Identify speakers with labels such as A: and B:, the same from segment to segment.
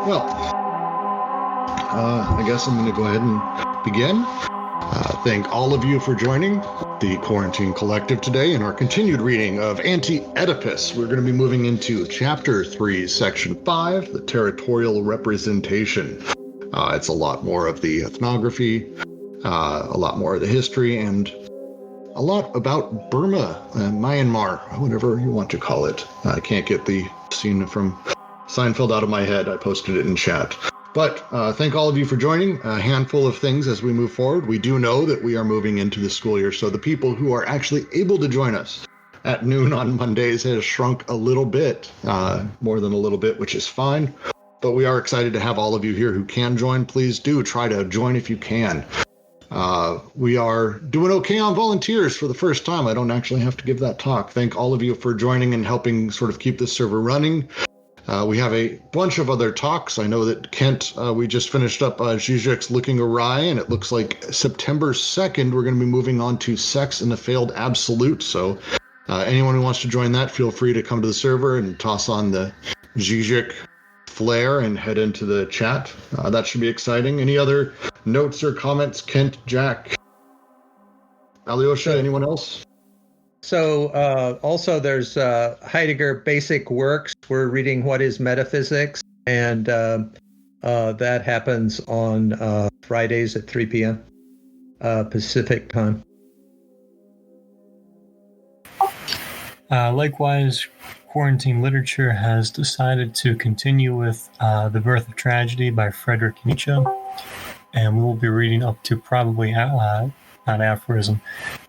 A: Well, I guess I'm going to go ahead and begin. Thank all of you for joining the Quarantine Collective today in our continued reading of Anti-Oedipus. We're going to be moving into Chapter 3, Section 5, the Territorial Representation. It's a lot more of the ethnography, a lot more of the history, and a lot about Burma and Myanmar, whatever you want to call it. I can't get the scene from Seinfeld out of my head. I posted it in chat. But thank all of you for joining. A handful of things as we move forward. We do know that we are moving into the school year, so the people who are actually able to join us at noon on Mondays has shrunk a little bit, more than a little bit, which is fine. But we are excited to have all of you here who can join. Please do try to join if you can. We are doing okay on volunteers for the first time. I don't actually have to give that talk. Thank all of you for joining and helping sort of keep the server running. We have a bunch of other talks. I know that Kent, we just finished up Zizek's Looking Awry, and it looks like September 2nd, we're going to be moving on to Sex in the Failed Absolute. So anyone who wants to join that, feel free to come to the server and toss on the Zizek flare and head into the chat. That should be exciting. Any other notes or comments, Kent, Jack, Alyosha, anyone else?
B: So also there's Heidegger Basic Works. We're reading What is Metaphysics, and that happens on Fridays at 3 p.m. Pacific time.
C: Likewise, Quarantine Literature has decided to continue with The Birth of Tragedy by Friedrich Nietzsche, and we will be reading up to probably, not aphorism,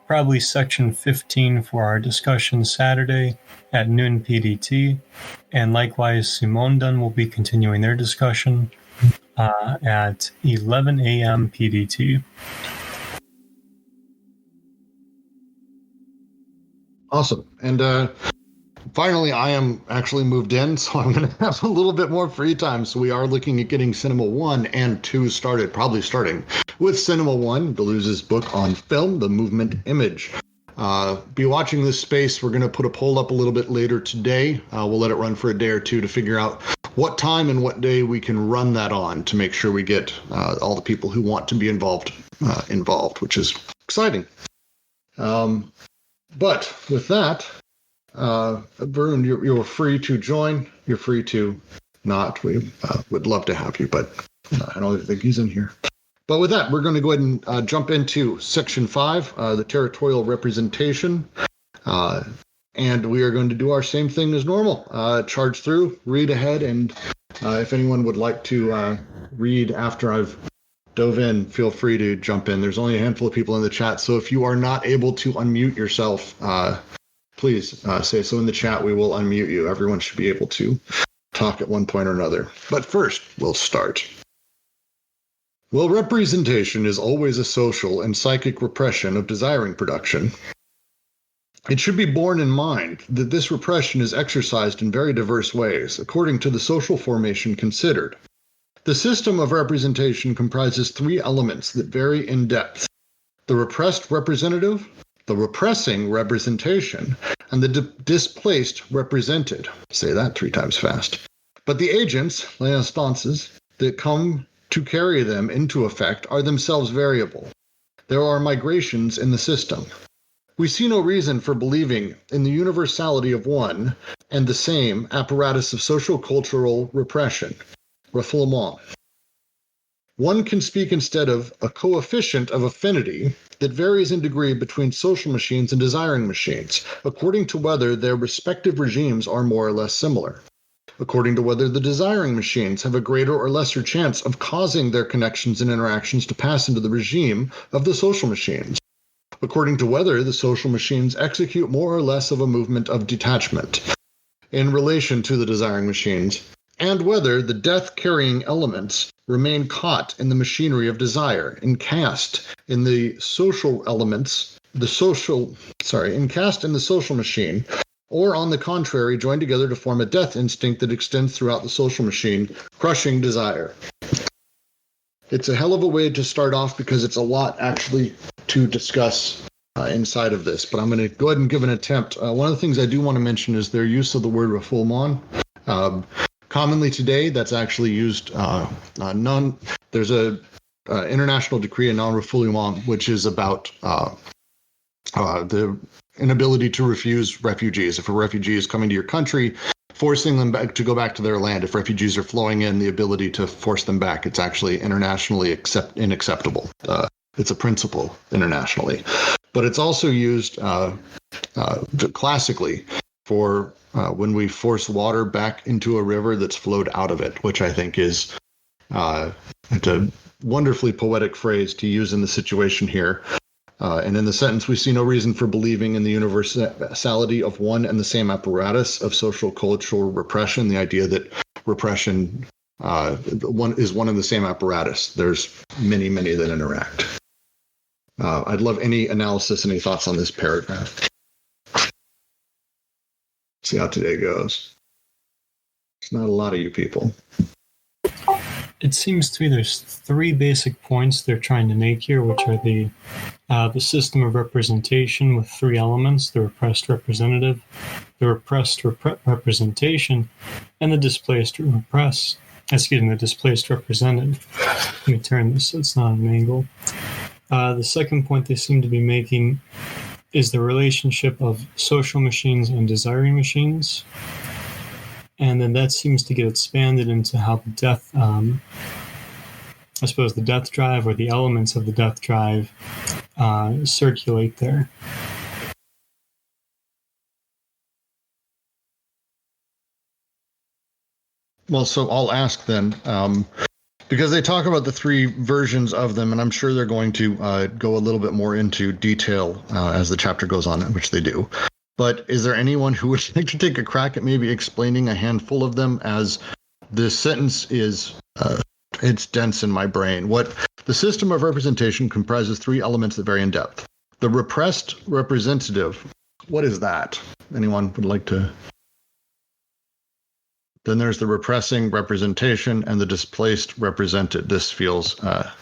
C: probably section 15 for our discussion Saturday at noon PDT, and likewise Simone Dunn will be continuing their discussion at 11 a.m. PDT.
A: Awesome. And finally, I am actually moved in, so I'm going to have a little bit more free time. So we are looking at getting Cinema 1 and 2 started, probably starting with Cinema 1, Deleuze's book on film, The Movement Image. Be watching this space. We're going to put a poll up a little bit later today. We'll let it run for a day or two to figure out what time and what day we can run that on to make sure we get all the people who want to be involved, which is exciting. But with that, Varun, you're free to join. You're free to not. We would love to have you, but I don't think he's in here. But with that, we're going to go ahead and jump into Section 5, the Territorial Representation. And we are going to do our same thing as normal. Charge through, read ahead, and if anyone would like to read after I've dove in, feel free to jump in. There's only a handful of people in the chat, so if you are not able to unmute yourself, please say so in the chat. We will unmute you. Everyone should be able to talk at one point or another. But first, we'll start. Well, representation is always a social and psychic repression of desiring production. It should be borne in mind that this repression is exercised in very diverse ways, according to the social formation considered. The system of representation comprises three elements that vary in depth: the repressed representative, the repressing representation, and the displaced represented. Say that 3 times fast. But the agents, les instances, that come to carry them into effect are themselves variable. There are migrations in the system. We see no reason for believing in the universality of one and the same apparatus of social-cultural repression, refoulement. One can speak instead of a coefficient of affinity that varies in degree between social machines and desiring machines, according to whether their respective regimes are more or less similar, according to whether the desiring machines have a greater or lesser chance of causing their connections and interactions to pass into the regime of the social machines, according to whether the social machines execute more or less of a movement of detachment in relation to the desiring machines, and whether the death-carrying elements remain caught in the machinery of desire, encast in the social elements, encast in the social machine, or on the contrary, joined together to form a death instinct that extends throughout the social machine, crushing desire. It's a hell of a way to start off because it's a lot actually to discuss inside of this, but I'm going to go ahead and give an attempt. One of the things I do want to mention is their use of the word refoulement. Commonly today, that's actually used there's a international decree of non-refoulement, which is about the inability to refuse refugees. If a refugee is coming to your country, forcing them back to go back to their land. If refugees are flowing in, the ability to force them back, it's actually internationally unacceptable. It's a principle internationally, but it's also used classically for when we force water back into a river that's flowed out of it, which I think is it's a wonderfully poetic phrase to use in the situation here. And in the sentence, we see no reason for believing in the universality of one and the same apparatus of social cultural repression. The idea that repression one and the same apparatus. There's many, many that interact. I'd love any analysis, any thoughts on this paragraph. See how today goes. It's not a lot of you people.
C: It seems to me there's three basic points they're trying to make here, which are the system of representation with three elements: the repressed representative, the repressed representation, and the displaced the displaced representative. Let me turn this so it's not an angle. The second point they seem to be making is the relationship of social machines and desiring machines. And then that seems to get expanded into how the death drive or the elements of the death drive circulate there.
A: Well, so I'll ask then, because they talk about the three versions of them, and I'm sure they're going to go a little bit more into detail as the chapter goes on, which they do. But is there anyone who would like to take a crack at maybe explaining a handful of them, as this sentence is, it's dense in my brain. What the system of representation comprises three elements that vary in depth. The repressed representative, what is that? Anyone would like to? Then there's the repressing representation and the displaced represented. This feels
B: well,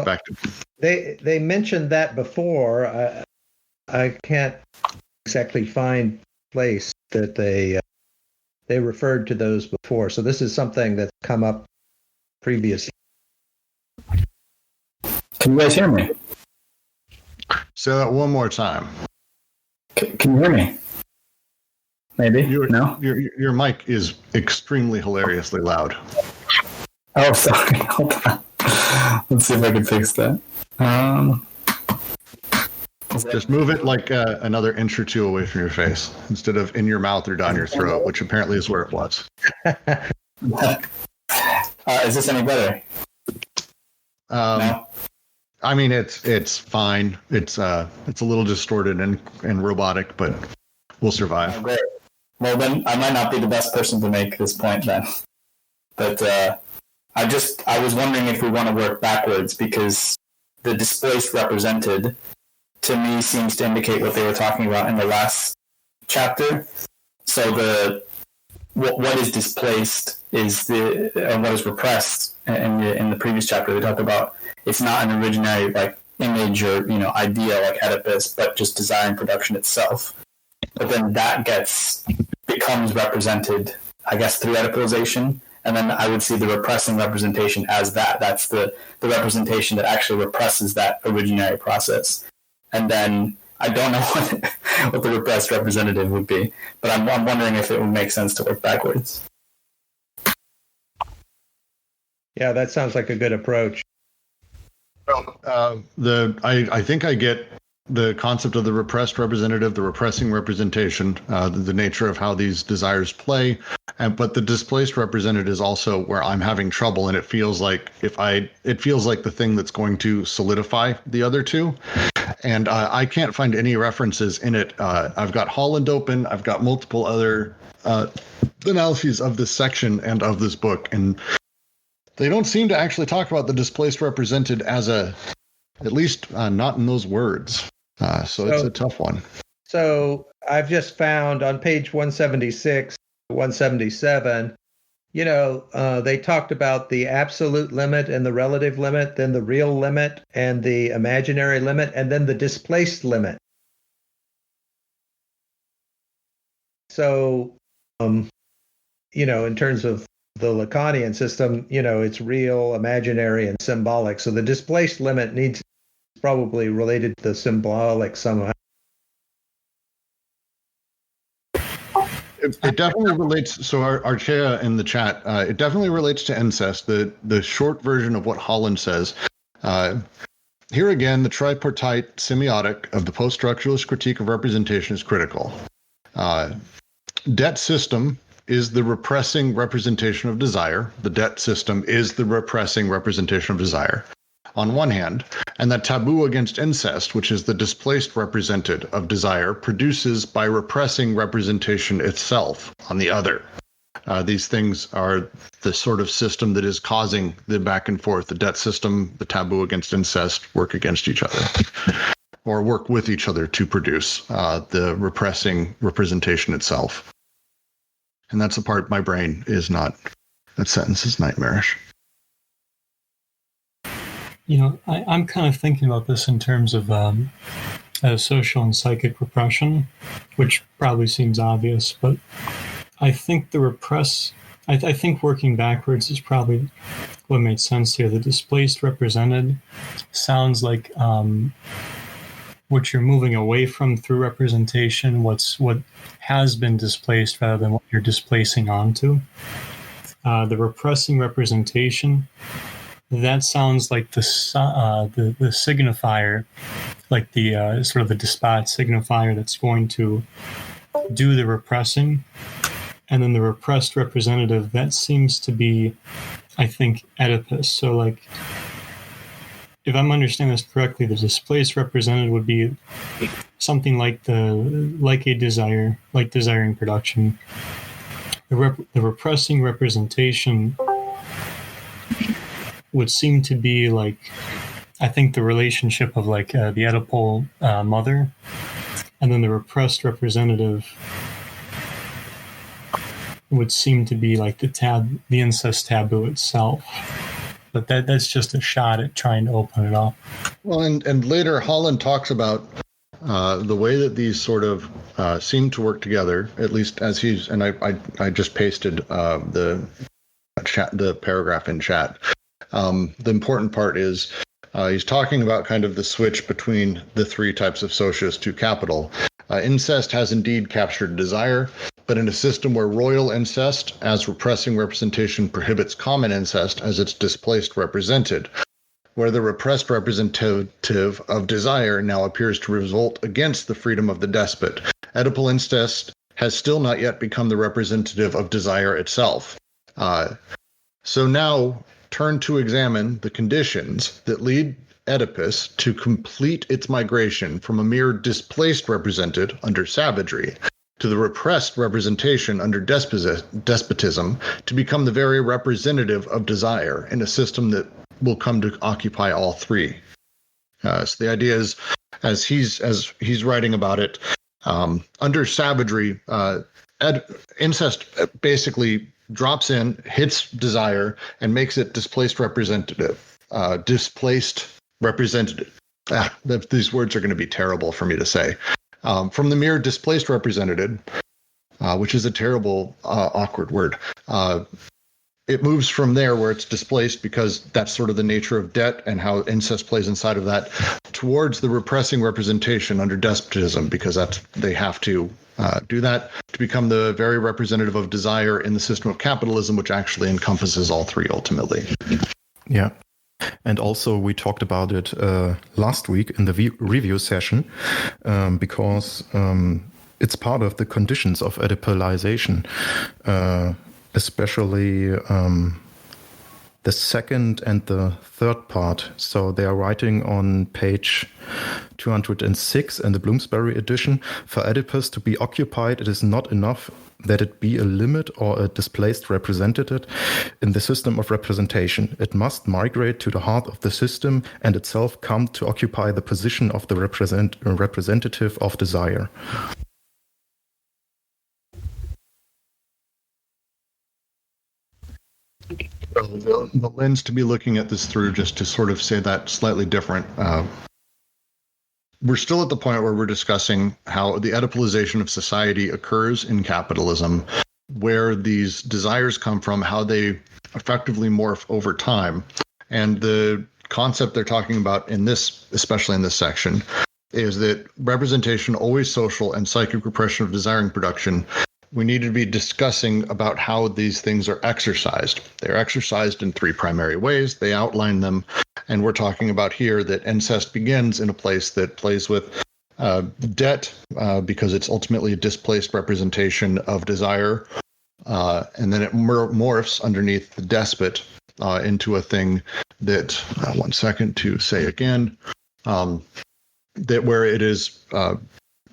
A: back to...
B: they mentioned that before. I can't exactly find place that they referred to those before. So this is something that's come up previously.
D: Can you guys hear me?
A: Say that one more time.
D: Can you hear me? Maybe. No?
A: Your mic is extremely hilariously loud.
D: Oh, sorry. Hold on. Let's see if I can fix that.
A: Just move it like another inch or two away from your face instead of in your mouth or down your throat, which apparently is where it was.
D: Is this any better? No?
A: I mean, it's fine. It's a little distorted and robotic, but we'll survive.
D: Oh, great. Well, then I might not be the best person to make this point then. But I was wondering if we want to work backwards, because the displaced represented to me seems to indicate what they were talking about in the last chapter. So what is displaced is what is repressed. In the previous chapter, they talked about it's not an originary like image or idea like Oedipus, but just desire and production itself. But then that becomes represented, I guess, through Oedipalization. And then I would see the repressing representation as that. That's the representation that actually represses that originary process. And then I don't know what the repressed representative would be, but I'm wondering if it would make sense to work backwards.
B: Yeah, that sounds like a good approach.
A: Well, I think I get the concept of the repressed representative, the repressing representation, the nature of how these desires play, but the displaced representative is also where I'm having trouble, and it feels like the thing that's going to solidify the other two, and I can't find any references in it. I've got Holland open, I've got multiple other analyses of this section and of this book, and they don't seem to actually talk about the displaced represented as at least not in those words. So it's a tough one.
B: So I've just found on page 176, 177, they talked about the absolute limit and the relative limit, then the real limit and the imaginary limit, and then the displaced limit. So, in terms of the Lacanian system, it's real, imaginary, and symbolic. So the displaced limit needs probably related to the symbolic somehow.
A: It definitely relates. So Archaea in the chat, it definitely relates to incest. The short version of what Holland says. Here again, the tripartite semiotic of the post-structuralist critique of representation is critical. Debt system is the repressing representation of desire. The debt system is the repressing representation of desire, on one hand, and that taboo against incest, which is the displaced represented of desire, produces by repressing representation itself on the other. These things are the sort of system that is causing the back and forth. The debt system, the taboo against incest work against each other, or work with each other to produce the repressing representation itself. And that's the part my brain is not. That sentence is nightmarish.
C: I'm kind of thinking about this in terms of social and psychic repression, which probably seems obvious, but I think I think working backwards is probably what made sense here. The displaced represented sounds like what you're moving away from through representation, what has been displaced rather than what you're displacing onto. The repressing representation, that sounds like the signifier, like the sort of the despot signifier that's going to do the repressing. And then the repressed representative, that seems to be, I think, Oedipus. So, like, if I'm understanding this correctly, the displaced representative would be something like desiring production. The repressing representation would seem to be like, I think, the relationship of like the Oedipal mother, and then the repressed representative would seem to be like the incest taboo itself. But that's just a shot at trying to open it up.
A: Well, and later Holland talks about the way that these sort of seem to work together, at least as he's, and I just pasted the paragraph in chat. The important part is he's talking about kind of the switch between the three types of socius to capital. Incest has indeed captured desire, but in a system where royal incest as repressing representation prohibits common incest as its displaced represented, where the repressed representative of desire now appears to revolt against the freedom of the despot. Oedipal incest has still not yet become the representative of desire itself. So now turn to examine the conditions that lead Oedipus to complete its migration from a mere displaced represented under savagery to the repressed representation under despotism to become the very representative of desire in a system that will come to occupy all three. So the idea is, as he's writing about it, under savagery, incest basically drops in, hits desire, and makes it displaced representative. These words are going to be terrible for me to say. From the mere displaced represented, which is a terrible, awkward word, it moves from there where it's displaced because that's sort of the nature of debt and how incest plays inside of that, towards the repressing representation under despotism, because they have to do that to become the very representative of desire in the system of capitalism, which actually encompasses all three ultimately.
E: Yeah. And also we talked about it last week in the review session because it's part of the conditions of Oedipalization, especially the second and the third part. So they are writing on page 206 in the Bloomsbury edition, for Oedipus to be occupied, it is not enough that it be a limit or a displaced representative in the system of representation. It must migrate to the heart of the system and itself come to occupy the position of the representative of desire.
A: The lens to be looking at this through, just to sort of say that slightly different, we're still at the point where we're discussing how the Oedipalization of society occurs in capitalism, where these desires come from, how they effectively morph over time. And the concept they're talking about in this, especially in this section, is that representation, always social, and psychic repression of desiring production, we need to be discussing about how these things are exercised. They're exercised in three primary ways. They outline them. And we're talking about here that incest begins in a place that plays with debt, because it's ultimately a displaced representation of desire. And then it morphs underneath the despot into a thing that, one second to say again, that where it is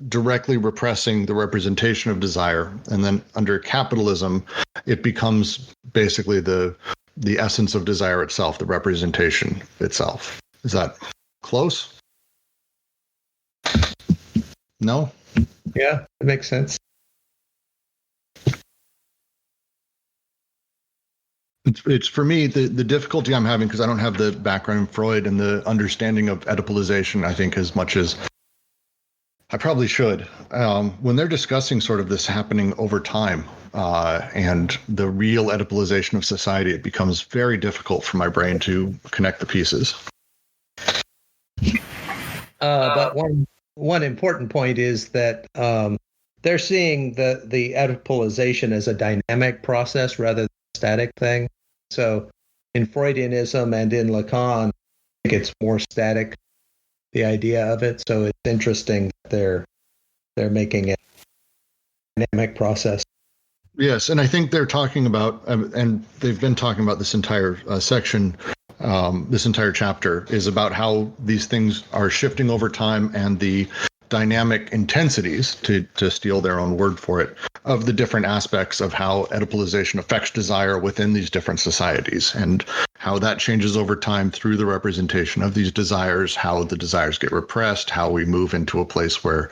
A: directly repressing the representation of desire. And then under capitalism, it becomes basically the essence of desire itself, the representation itself. Is that close? No?
B: Yeah, it makes sense.
A: It's for me, the difficulty I'm having, because I don't have the background in Freud and the understanding of Oedipalization, I think, as much as I probably should. When they're discussing sort of this happening over time and the real Oedipalization of society, it becomes very difficult for my brain to connect the pieces.
B: But one important point is that they're seeing the Oedipalization as a dynamic process rather than a static thing. So in Freudianism and in Lacan, I think it's more static, the idea of it. So it's interesting that they're making it a dynamic process.
A: Yes, and I think they're talking about, and they've been talking about this entire section, this entire chapter is about how these things are shifting over time and the dynamic intensities, to steal their own word for it, of the different aspects of how Oedipalization affects desire within these different societies, and how that changes over time through the representation of these desires, how the desires get repressed, how we move into a place where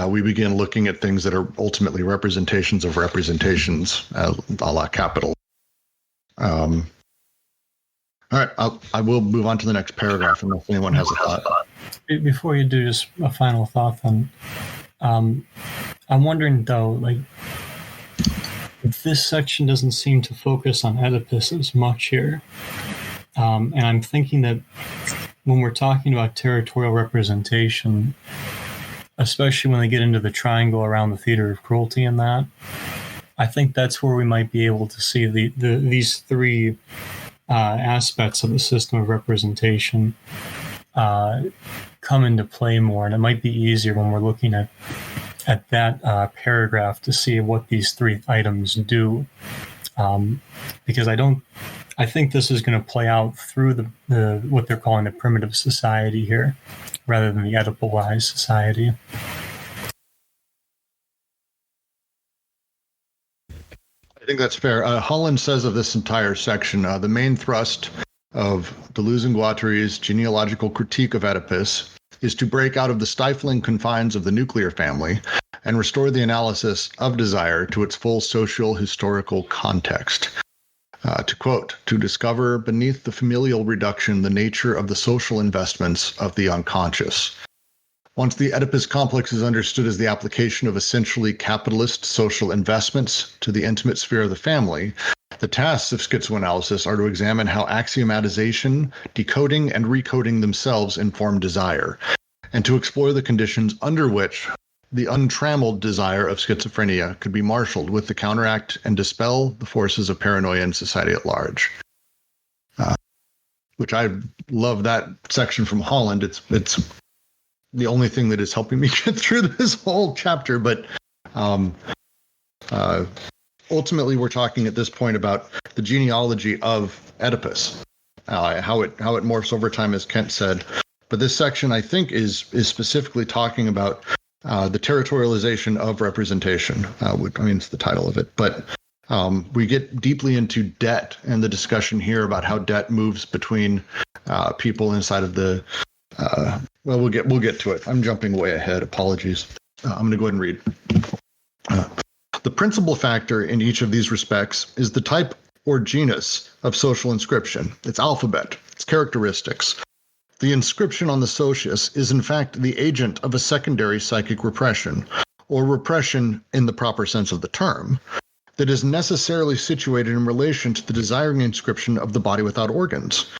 A: we begin looking at things that are ultimately representations of representations, a la capital. All right, I will move on to the next paragraph unless anyone has a thought.
C: Before you do, just a final thought then. I'm wondering though, like, this section doesn't seem to focus on Oedipus as much here. And I'm thinking that when we're talking about territorial representation, especially when they get into the triangle around the theater of cruelty and that, I think that's where we might be able to see these three aspects of the system of representation come into play more. And it might be easier when we're looking at that paragraph to see what these three items do. Because I think this is going to play out through the what they're calling the primitive society here, rather than the Oedipalized society.
A: I think that's fair. Holland says of this entire section, the main thrust of Deleuze and Guattari's genealogical critique of Oedipus is to break out of the stifling confines of the nuclear family and restore the analysis of desire to its full social historical context. To quote, to discover beneath the familial reduction the nature of the social investments of the unconscious. Once the Oedipus complex is understood as the application of essentially capitalist social investments to the intimate sphere of the family, the tasks of schizoanalysis are to examine how axiomatization, decoding, and recoding themselves inform desire, and to explore the conditions under which the untrammeled desire of schizophrenia could be marshaled with the counteract and dispel the forces of paranoia in society at large. Which I love that section from Holland. It's the only thing that is helping me get through this whole chapter. But ultimately, we're talking at this point about the genealogy of Oedipus, how it morphs over time, as Kent said. But this section, I think, is specifically talking about the territorialization of representation, which, I mean, it's the title of it. But we get deeply into debt and the discussion here about how debt moves between people inside of the. Well, we'll get to it. I'm jumping way ahead. Apologies. I'm going to go ahead and read. The principal factor in each of these respects is the type or genus of social inscription, its alphabet, its characteristics. The inscription on the socius is in fact the agent of a secondary psychic repression, or repression in the proper sense of the term. that is necessarily situated in relation to the desiring inscription of the body without organs,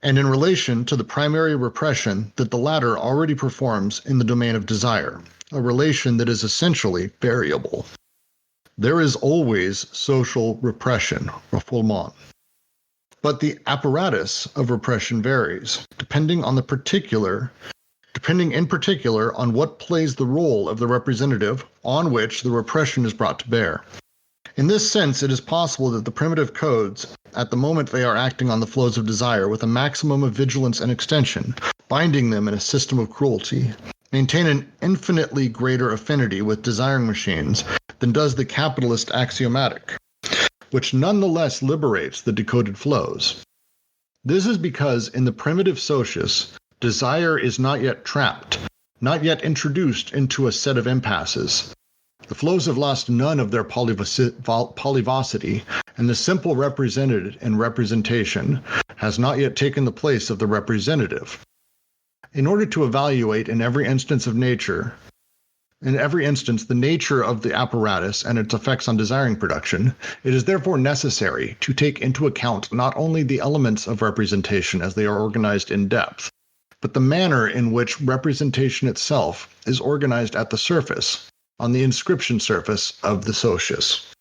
A: and in relation to the primary repression that the latter already performs in the domain of desire, a relation that is essentially variable. There is always social repression, refoulement. But the apparatus of repression varies, depending in particular on what plays the role of the representative on which the repression is brought to bear. In this sense, it is possible that the primitive codes, at the moment they are acting on the flows of desire with a maximum of vigilance and extension, binding them in a system of cruelty, maintain an infinitely greater affinity with desiring machines than does the capitalist axiomatic, which nonetheless liberates the decoded flows. This is because in the primitive socius, desire is not yet trapped, not yet introduced into a set of impasses. The flows have lost none of their polyvocity, and the simple represented in representation has not yet taken the place of the representative. In order to evaluate in every instance the nature of the apparatus and its effects on desiring production, it is therefore necessary to take into account not only the elements of representation as they are organized in depth, but the manner in which representation itself is organized at the surface, on the inscription surface of the socius.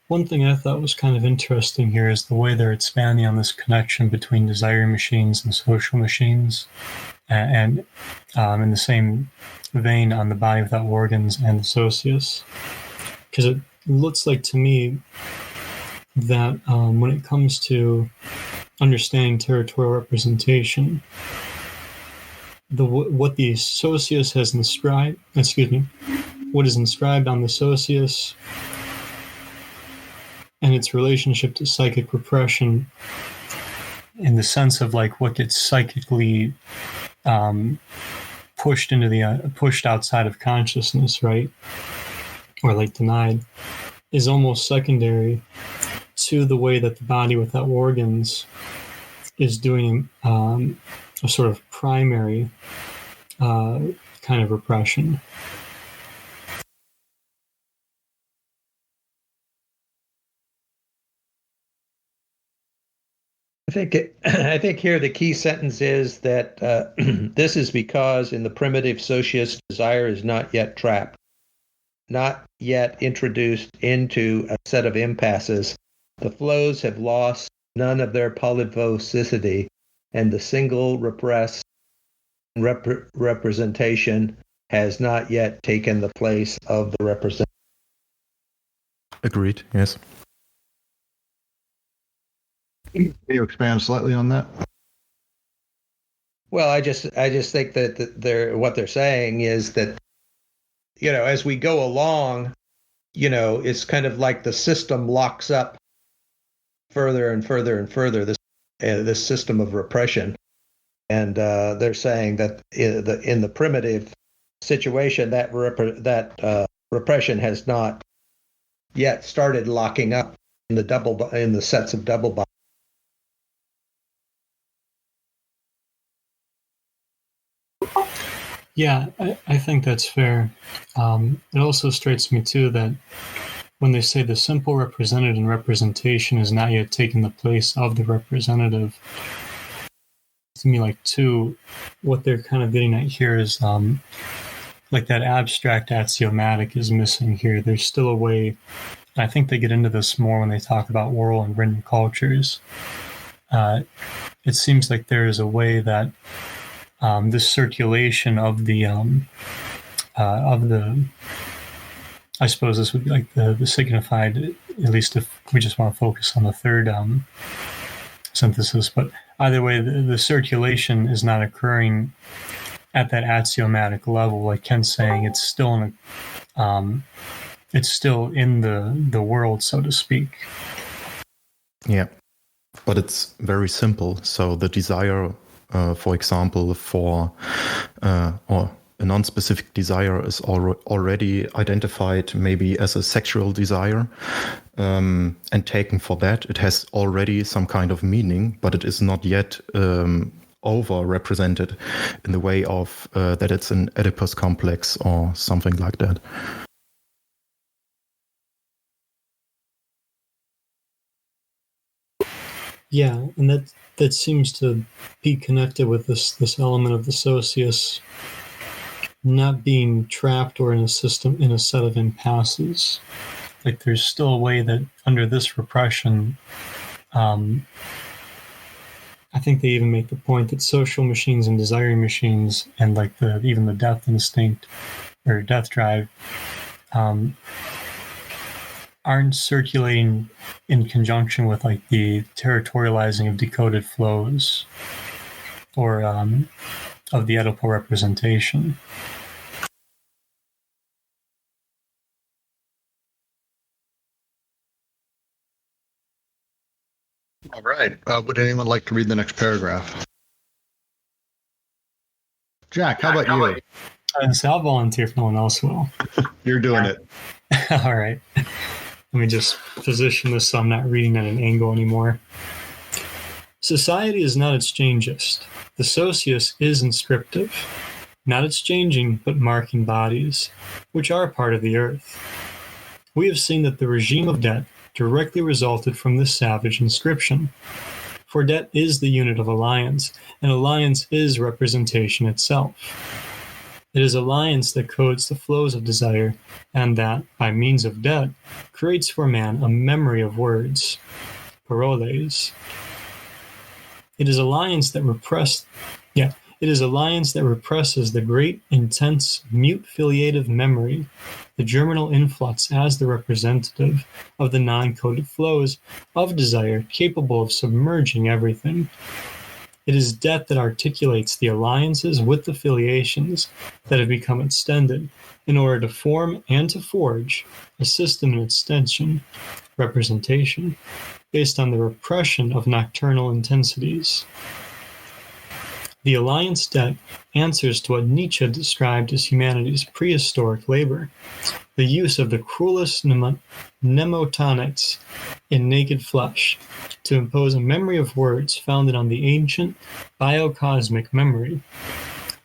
C: One thing I thought was kind of interesting here is the way they're expanding on this connection between desiring machines and social machines, and in the same vein on the body without organs and the socius. Because it looks like to me that when it comes to understanding territorial representation, what the socius has inscribed, what is inscribed on the socius and its relationship to psychic repression in the sense of like what gets psychically pushed outside of consciousness, right? Or like denied, is almost secondary to the way that the body without organs is doing a sort of primary kind of repression.
B: I think here the key sentence is that this is because in the primitive socius, desire is not yet trapped, not yet introduced into a set of impasses. The flows have lost none of their polyvocity, and the single repressed representation has not yet taken the place of the representative.
E: Agreed, yes.
A: Can you expand slightly on that?
B: Well, I just think that what they're saying is that, as we go along, it's kind of like the system locks up further and further and further, this system of repression. And they're saying that in the primitive situation, that repression has not yet started locking up in the sets of double bonds.
C: Yeah, I think that's fair. It also strikes me, too, that when they say the simple represented in representation has not yet taken the place of the representative, to me, like, too, what they're kind of getting at here is, like, that abstract axiomatic is missing here. There's still a way, I think they get into this more when they talk about oral and written cultures. It seems like there is a way that this circulation of the I suppose this would be like the signified, at least if we just want to focus on the third synthesis, but either way, the circulation is not occurring at that axiomatic level, like Ken's saying. It's still in the world, so to speak.
E: Yeah, but it's very simple. So the desire, for example, or a non-specific desire is already identified maybe as a sexual desire, and taken for that, it has already some kind of meaning, but it is not yet over-represented in the way of that it's an Oedipus complex or something like that.
C: Yeah, and that seems to be connected with this element of the socius not being trapped or in a set of impasses. Like there's still a way that under this repression, I think they even make the point that social machines and desiring machines and like even the death instinct or death drive aren't circulating in conjunction with like the territorializing of decoded flows or of the Oedipal representation.
A: All right. Would anyone like to read the next paragraph? Jack, how about you?
C: And so I'll volunteer if no one else will.
A: You're doing it.
C: All right. Let me just position this so I'm not reading at an angle anymore. Society is not exchangist. The socius is inscriptive, not exchanging, but marking bodies, which are part of the earth. We have seen that the regime of debt directly resulted from this savage inscription. For debt is the unit of alliance, and alliance is representation itself. It is alliance that codes the flows of desire, and that, by means of debt, creates for man a memory of words, paroles. It is alliance that represses the great, intense, mute filiative memory, the germinal influx as the representative of the non-coded flows of desire capable of submerging everything. It is debt that articulates the alliances with the filiations that have become extended in order to form and to forge a system of extension, representation, based on the repression of nocturnal intensities. The alliance debt answers to what Nietzsche described as humanity's prehistoric labor, the use of the cruelest mnemotonics in naked flesh to impose a memory of words founded on the ancient biocosmic memory.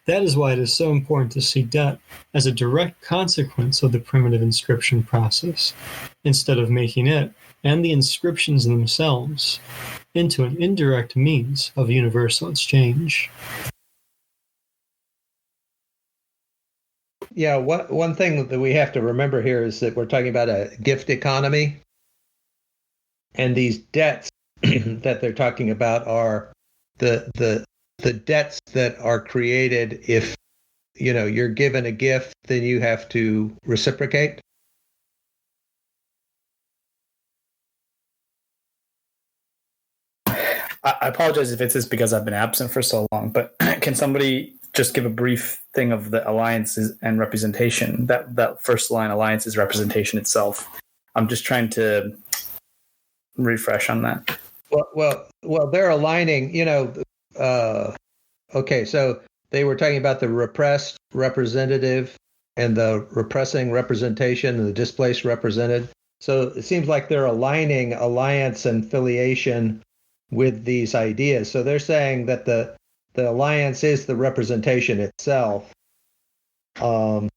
C: That is why it is so important to see debt as a direct consequence of the primitive inscription process, instead of making it, and the inscriptions themselves, into an indirect means of universal exchange.
B: Yeah, one thing that we have to remember here is that we're talking about a gift economy, and these debts that they're talking about are the debts that are created if you're given a gift, then you have to reciprocate.
D: I apologize if it's just because I've been absent for so long, but can somebody just give a brief thing of the alliances and representation? That first line, alliance is representation itself. I'm just trying to refresh on that.
B: Well, they're aligning, okay, so they were talking about the repressed representative and the repressing representation and the displaced represented. So it seems like they're aligning alliance and filiation with these ideas. So they're saying that the alliance is the representation itself. And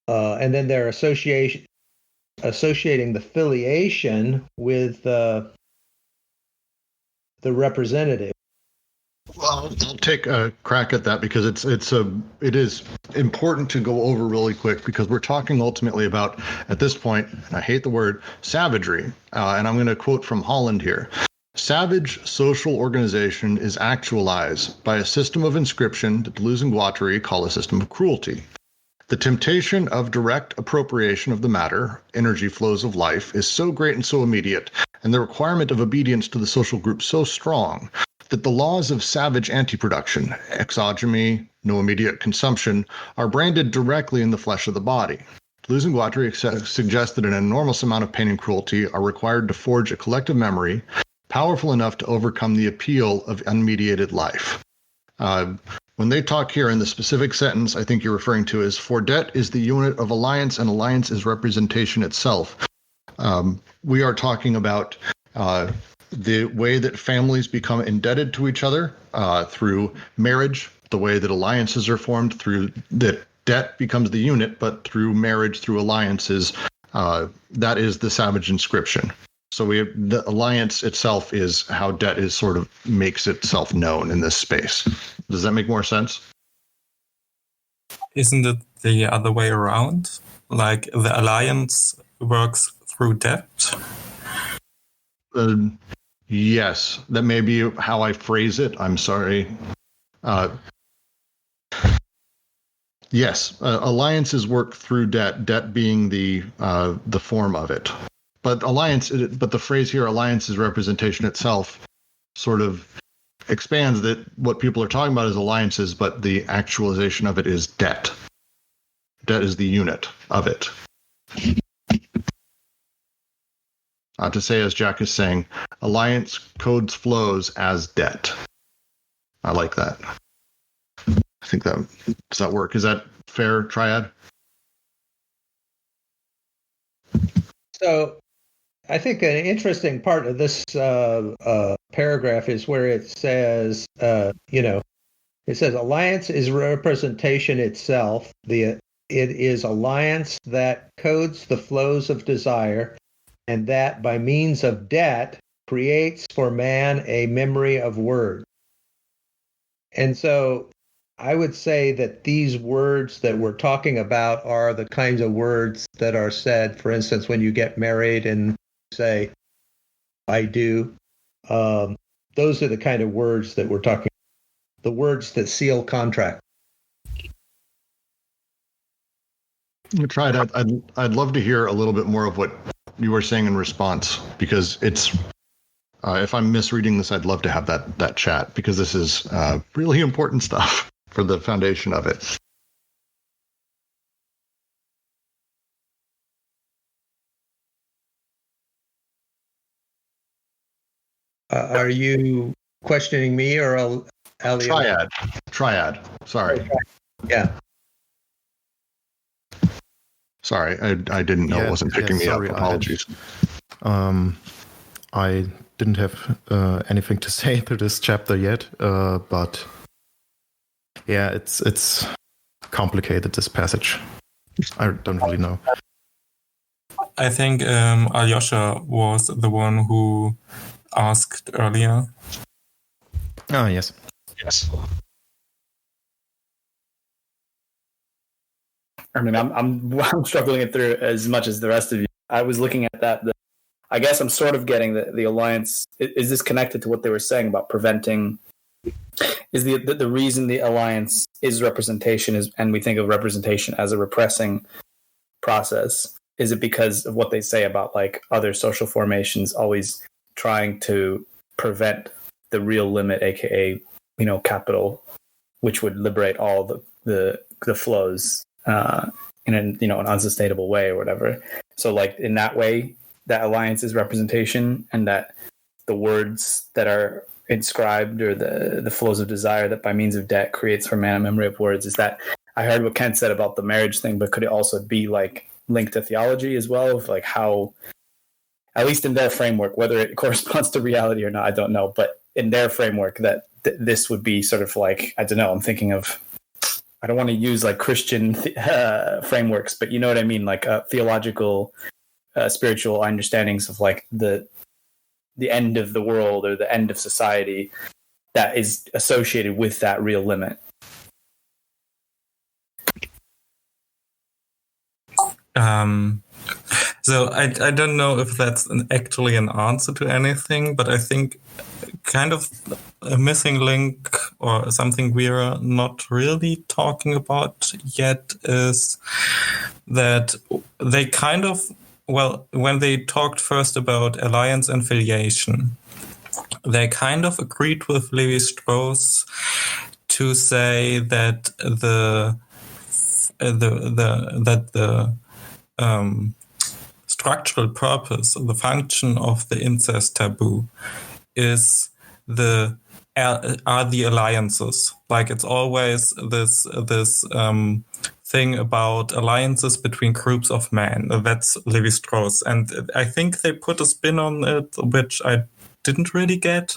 B: then they're associating the filiation with the representative.
A: Well, I'll take a crack at that because it is important to go over really quick because we're talking ultimately about, at this point, and I hate the word, savagery. And I'm going to quote from Holland here. Savage social organization is actualized by a system of inscription that Deleuze and Guattari call a system of cruelty. The temptation of direct appropriation of the matter, energy flows of life, is so great and so immediate, and the requirement of obedience to the social group so strong, that the laws of savage anti-production, exogamy, no immediate consumption, are branded directly in the flesh of the body. Deleuze and Guattari suggest that an enormous amount of pain and cruelty are required to forge a collective memory powerful enough to overcome the appeal of unmediated life. When they talk here in the specific sentence I think you're referring to is, for debt is the unit of alliance and alliance is representation itself. We are talking about the way that families become indebted to each other through marriage, the way that alliances are formed through that debt becomes the unit, but through marriage, through alliances, that is the savage inscription. So the alliance itself is how debt is sort of makes itself known in this space. Does that make more sense?
F: Isn't it the other way around? Like the alliance works through debt?
A: Yes, that may be how I phrase it. I'm sorry. Yes, alliances work through debt. Debt being the form of it, but the phrase here, alliance is representation itself, sort of expands that what people are talking about is alliances, but the actualization of it is debt. Debt is the unit of it. To say, as Jack is saying, alliance codes flows as debt. I like that. I think that does that work? Is that fair, Triad?
B: So I think an interesting part of this paragraph is where it says, it says alliance is representation itself. It is alliance that codes the flows of desire, and that by means of debt creates for man a memory of words. And so I would say that these words that we're talking about are the kinds of words that are said, for instance, when you get married and say, I do. Those are the kind of words that we're talking about, the words that seal contract.
A: Triad, I'd love to hear a little bit more of what you were saying in response, because it's if I'm misreading this, I'd love to have that chat, because this is really important stuff for the foundation of it.
B: Are you questioning me or Elliot?
A: Triad. Sorry.
B: Yeah.
A: Sorry, I didn't know it wasn't picking me up. Apologies.
E: I didn't have anything to say to this chapter yet, but yeah, it's complicated, this passage. I don't really know.
F: I think Alyosha was the one who asked earlier.
E: Ah, yes.
A: Yes.
D: I mean, I'm struggling it through as much as the rest of you. I was looking at that. I guess I'm sort of getting the alliance. Is this connected to what they were saying about preventing? Is the reason the alliance is representation and we think of representation as a repressing process? Is it because of what they say about like other social formations always trying to prevent the real limit, aka capital, which would liberate all the flows in an unsustainable way or whatever. So like in that way, that alliance is representation, and that the words that are inscribed or the flows of desire that by means of debt creates for man a memory of words. Is that I heard what Kent said about the marriage thing, but could it also be like linked to theology as well, of like how, at least in their framework, whether it corresponds to reality or not, I don't know, but in their framework that this would be sort of like, I don't know, I'm thinking of, I don't want to use like Christian frameworks, but you know what I mean, like theological, spiritual understandings of like the end of the world or the end of society that is associated with that real limit.
F: So I don't know if that's actually an answer to anything, but I think kind of a missing link or something we're not really talking about yet is that they kind of, well, when they talked first about alliance and filiation, they kind of agreed with Levi-Strauss to say that the structural purpose, the function of the incest taboo is are the alliances. Like it's always this thing about alliances between groups of men. That's Levi-Strauss. And I think they put a spin on it, which I didn't really get.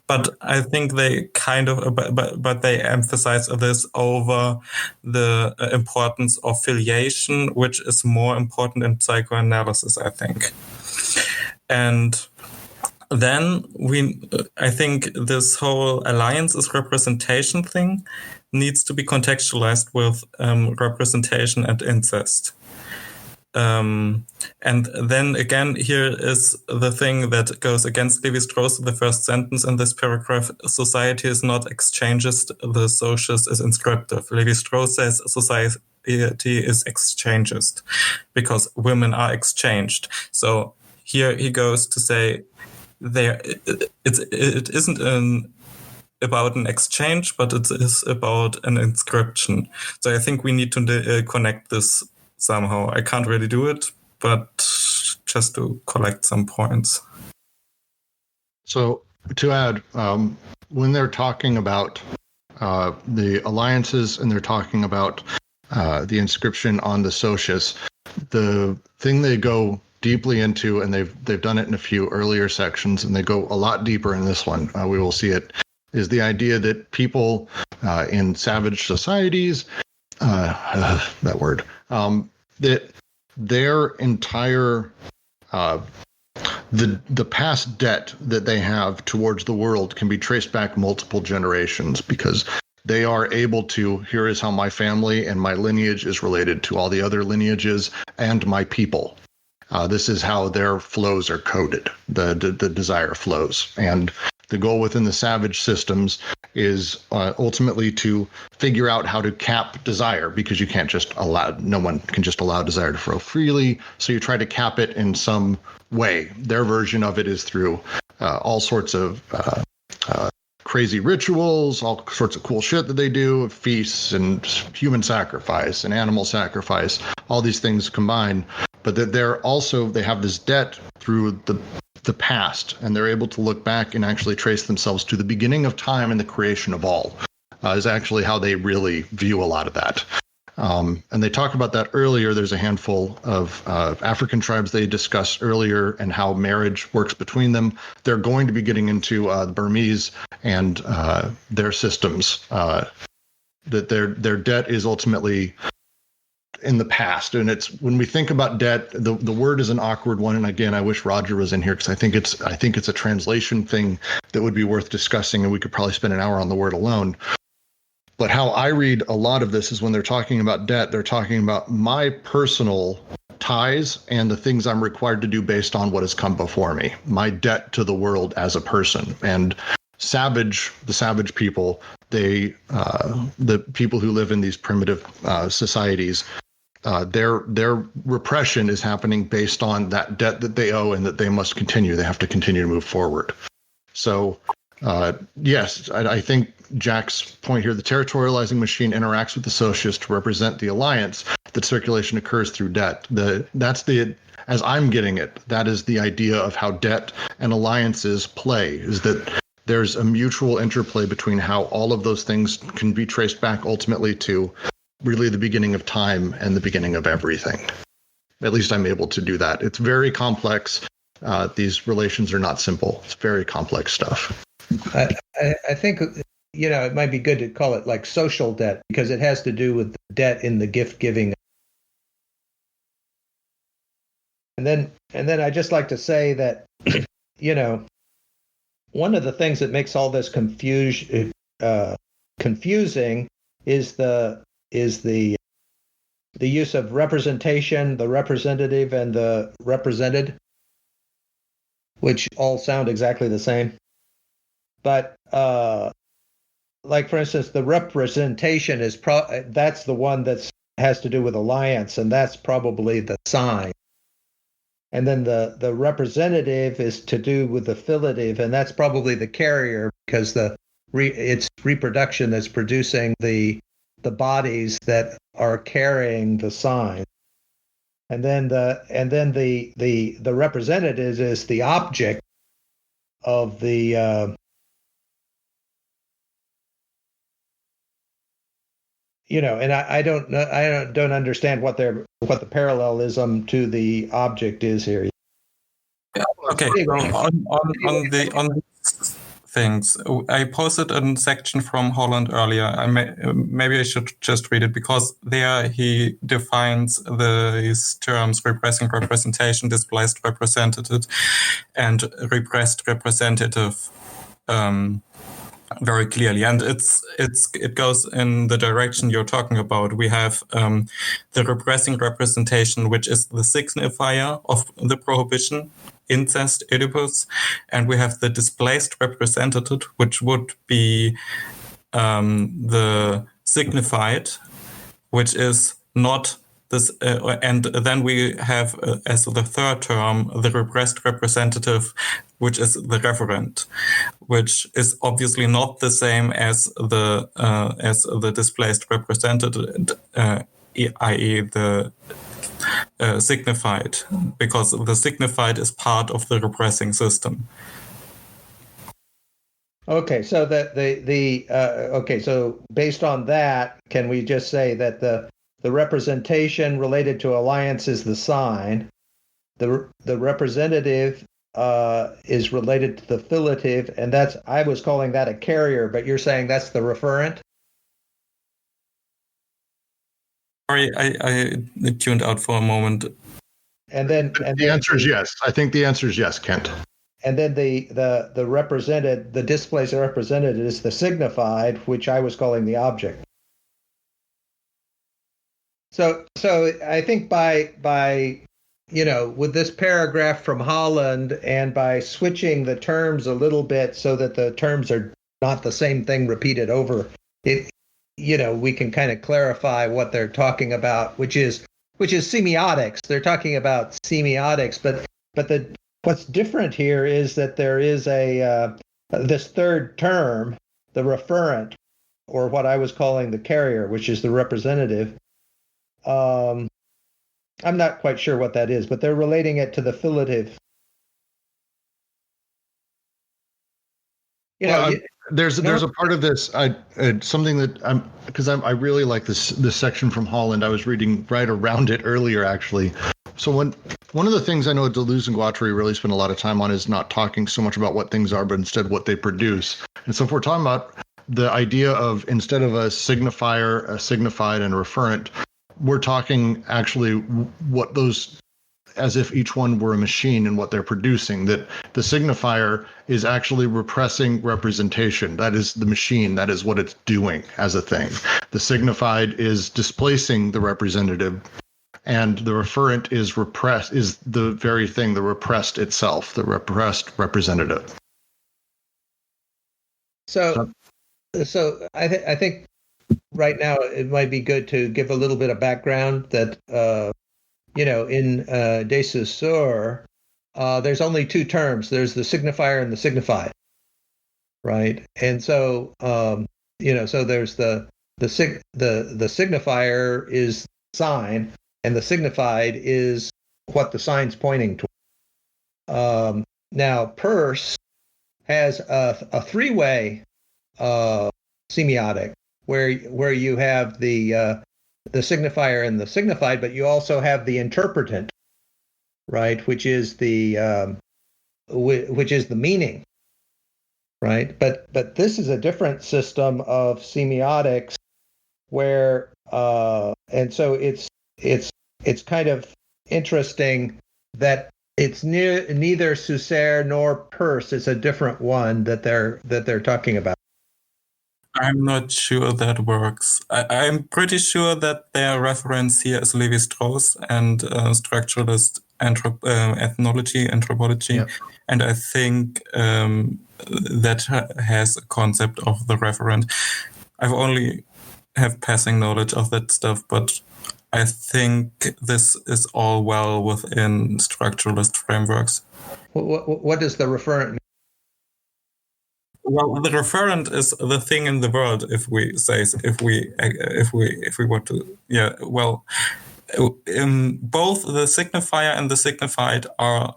F: But I think they kind of, but they emphasize this over the importance of filiation, which is more important in psychoanalysis, I think. And then I think this whole alliance is representation thing needs to be contextualized with representation and incest. And then again, here is the thing that goes against Levi-Strauss in the first sentence in this paragraph. Society is not exchangist, the socius is inscriptive. Levi-Strauss says society is exchangist because women are exchanged. So here he goes to say it isn't about an exchange, but it is about an inscription. So I think we need to connect this somehow. I can't really do it, but just to collect some points.
A: So to add, when they're talking about the alliances and they're talking about the inscription on the socius, the thing they go deeply into, and they've done it in a few earlier sections, and they go a lot deeper in this one. We will see it, is the idea that people in savage societies, that word, that their entire the past debt that they have towards the world can be traced back multiple generations, because they are able to, here is how my family and my lineage is related to all the other lineages and my people. This is how their flows are coded, the desire flows. And the goal within the savage systems is ultimately to figure out how to cap desire, because you can't just no one can just allow desire to flow freely. So you try to cap it in some way. Their version of it is through all sorts of crazy rituals, all sorts of cool shit that they do, feasts and human sacrifice and animal sacrifice, all these things combined. But that they have this debt through the past, and they're able to look back and actually trace themselves to the beginning of time and the creation of all, is actually how they really view a lot of that. And they talk about that earlier. There's a handful of African tribes they discussed earlier and how marriage works between them. They're going to be getting into the Burmese and their systems, that their debt is ultimately in the past. And it's, when we think about debt, the word is an awkward one. And again, I wish Roger was in here, because I think it's a translation thing that would be worth discussing, and we could probably spend an hour on the word alone. But how I read a lot of this is when they're talking about debt, they're talking about my personal ties and the things I'm required to do based on what has come before me, my debt to the world as a person. And the savage people, the people who live in these primitive societies, their repression is happening based on that debt that they owe and that they must continue. They have to continue to move forward. So, yes, I think Jack's point here, the territorializing machine interacts with the socius to represent the alliance that circulation occurs through debt. As I'm getting it, that is the idea of how debt and alliances play, is that there's a mutual interplay between how all of those things can be traced back ultimately to really the beginning of time and the beginning of everything. At least I'm able to do that. It's very complex. These relations are not simple. It's very complex stuff.
B: I think, it might be good to call it like social debt, because it has to do with debt in the gift giving. And then I just like to say that, one of the things that makes all this confusing is the use of representation, the representative, and the represented, which all sound exactly the same. But like, for instance, the representation is that's the one that has to do with alliance, and that's probably the sign. And then the representative is to do with the filative, and that's probably the carrier, because it's reproduction that's producing the bodies that are carrying the sign. And then the representative is the object of the and I don't understand what the parallelism to the object is here.
F: Okay, so on these things, I posted a section from Holland earlier. Maybe I should just read it, because there he defines these terms: repressing representation, displaced representative, and repressed representative very clearly, and it goes in the direction you're talking about. We have the repressing representation, which is the signifier of the prohibition, incest, Oedipus, and we have the displaced representative, which would be the signified, which is not this, and then we have as the third term the repressed representative, which is the referent, which is obviously not the same as the displaced representative, i.e. the signified, because the signified is part of the repressing system.
B: Okay, so so based on that, can we just say that the representation related to alliance is the sign, the representative is related to the filative, and I was calling that a carrier, but you're saying that's the referent?
F: Sorry, I tuned out for a moment.
B: And then
A: the answer is yes. I think the answer is yes, Kent.
B: And then the represented, the displaced represented is the signified, which I was calling the object. So I think by with this paragraph from Holland, and by switching the terms a little bit so that the terms are not the same thing repeated over, we can kind of clarify what they're talking about, which is semiotics. They're talking about semiotics, but what's different here is that there is this third term, the referent, or what I was calling the carrier, which is the representative. I'm not quite sure what that is, but they're relating it to the filative.
A: There's a part of this, something that I really like this section from Holland. I was reading right around it earlier, actually. So one of the things I know Deleuze and Guattari really spend a lot of time on is not talking so much about what things are, but instead what they produce. And so if we're talking about the idea of, instead of a signifier, a signified, and a referent, we're talking actually what those, as if each one were a machine and what they're producing, that the signifier is actually repressing representation. That is the machine. That is what it's doing as a thing. The signified is displacing the representative, and the referent is the very thing, the repressed itself, the repressed representative.
B: So I think right now it might be good to give a little bit of background that in De Saussure, there's only two terms. There's the signifier and the signified, right? And so so there's the signifier is sign, and the signified is what the sign's pointing to. Now Peirce has a three-way semiotic where you have the signifier and the signified, but you also have the interpretant, right, which is the meaning, right? But this is a different system of semiotics where and so it's kind of interesting that it's neither Saussure nor Peirce. It's a different one that they're talking about.
F: I'm not sure that works. I'm pretty sure that their reference here is Levi-Strauss and structuralist ethnology, anthropology,
E: yeah.
F: And I think that has a concept of the referent. I've only have passing knowledge of that stuff, but I think this is all well within structuralist frameworks.
B: What does the referent mean?
F: Well, the referent is the thing in the world. If we want to, yeah. Well, both the signifier and the signified are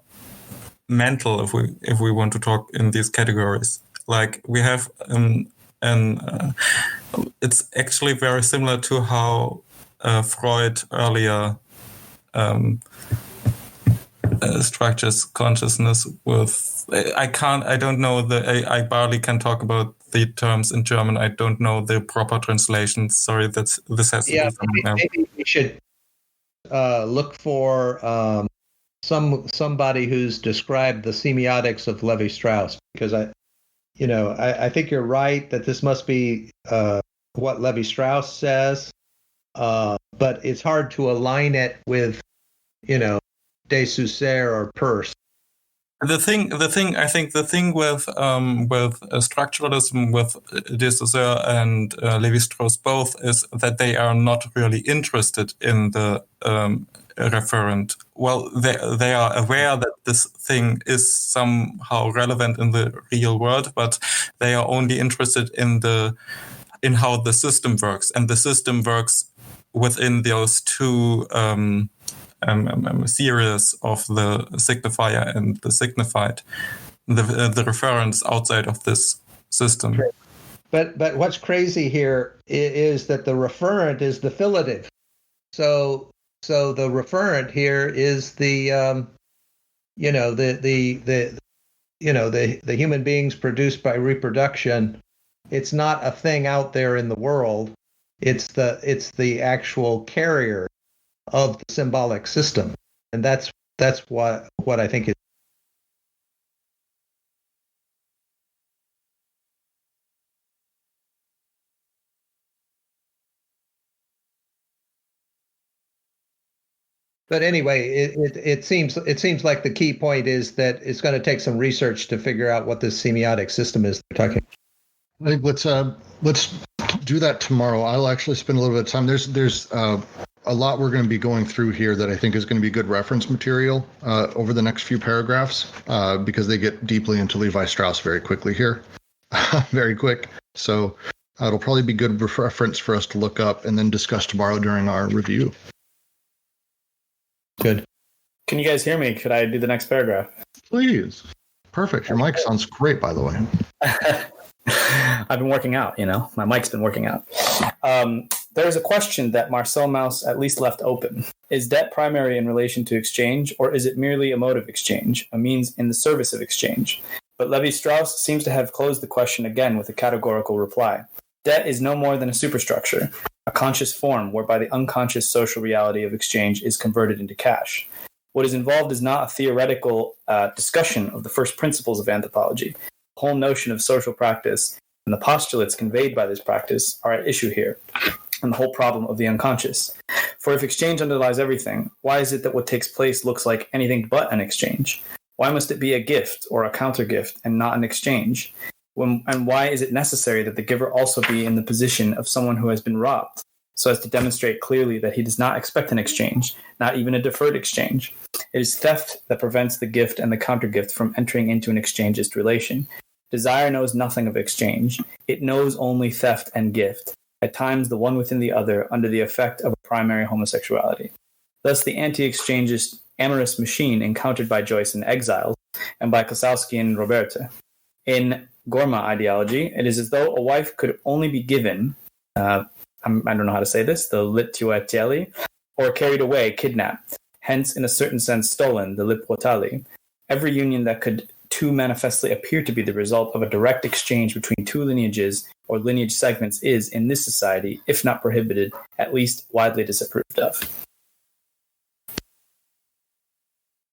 F: mental. If we want to talk in these categories, like we have it's actually very similar to how Freud earlier structures consciousness with. I don't know I barely can talk about the terms in German. I don't know the proper translations. Sorry, this has to be something else.
B: Maybe we should look for somebody who's described the semiotics of Levi-Strauss, because I think you're right that this must be what Levi-Strauss says, but it's hard to align it with, de Saussure or Peirce.
F: The thing with structuralism with de Saussure and Levi-Strauss both is that they are not really interested in the referent. Well, they are aware that this thing is somehow relevant in the real world, but they are only interested in how the system works, and the system works within those two series of the signifier and the signified. The reference outside of this system.
B: But what's crazy here is that the referent is the filative. So the referent here is the the human beings produced by reproduction. It's not a thing out there in the world. It's the actual carrier of the symbolic system, and that's what I think is. But anyway, it seems like the key point is that it's going to take some research to figure out what this semiotic system is they're talking about.
A: I think let's do that tomorrow. I'll actually spend a little bit of time. There's a lot we're going to be going through here that I think is going to be good reference material over the next few paragraphs because they get deeply into Levi-Strauss very quickly here, very quick. So it'll probably be good reference for us to look up and then discuss tomorrow during our review.
B: Good.
D: Can you guys hear me? Could I do the next paragraph?
A: Please. Perfect. Your mic sounds great, by the way.
D: I've been working out, my mic's been working out. There's a question that Marcel Mauss at least left open. Is debt primary in relation to exchange, or is it merely a mode of exchange, a means in the service of exchange? But Levi-Strauss seems to have closed the question again with a categorical reply. Debt is no more than a superstructure, a conscious form whereby the unconscious social reality of exchange is converted into cash. What is involved is not a theoretical discussion of the first principles of anthropology. The whole notion of social practice and the postulates conveyed by this practice are at issue here, and the whole problem of the unconscious. For if exchange underlies everything, why is it that what takes place looks like anything but an exchange? Why must it be a gift or a counter-gift and not an exchange? And why is it necessary that the giver also be in the position of someone who has been robbed, so as to demonstrate clearly that he does not expect an exchange, not even a deferred exchange? It is theft that prevents the gift and the countergift from entering into an exchangist relation. Desire knows nothing of exchange. It knows only theft and gift, at times the one within the other under the effect of a primary homosexuality. Thus the anti-exchangist amorous machine encountered by Joyce in Exile and by Kosowski and Roberta. In Gorma ideology, it is as though a wife could only be given, I don't know how to say this, the lituateli, or carried away, kidnapped, hence in a certain sense stolen, the lipotali. Every union that could too manifestly appear to be the result of a direct exchange between two lineages or lineage segments is, in this society, if not prohibited, at least widely disapproved of.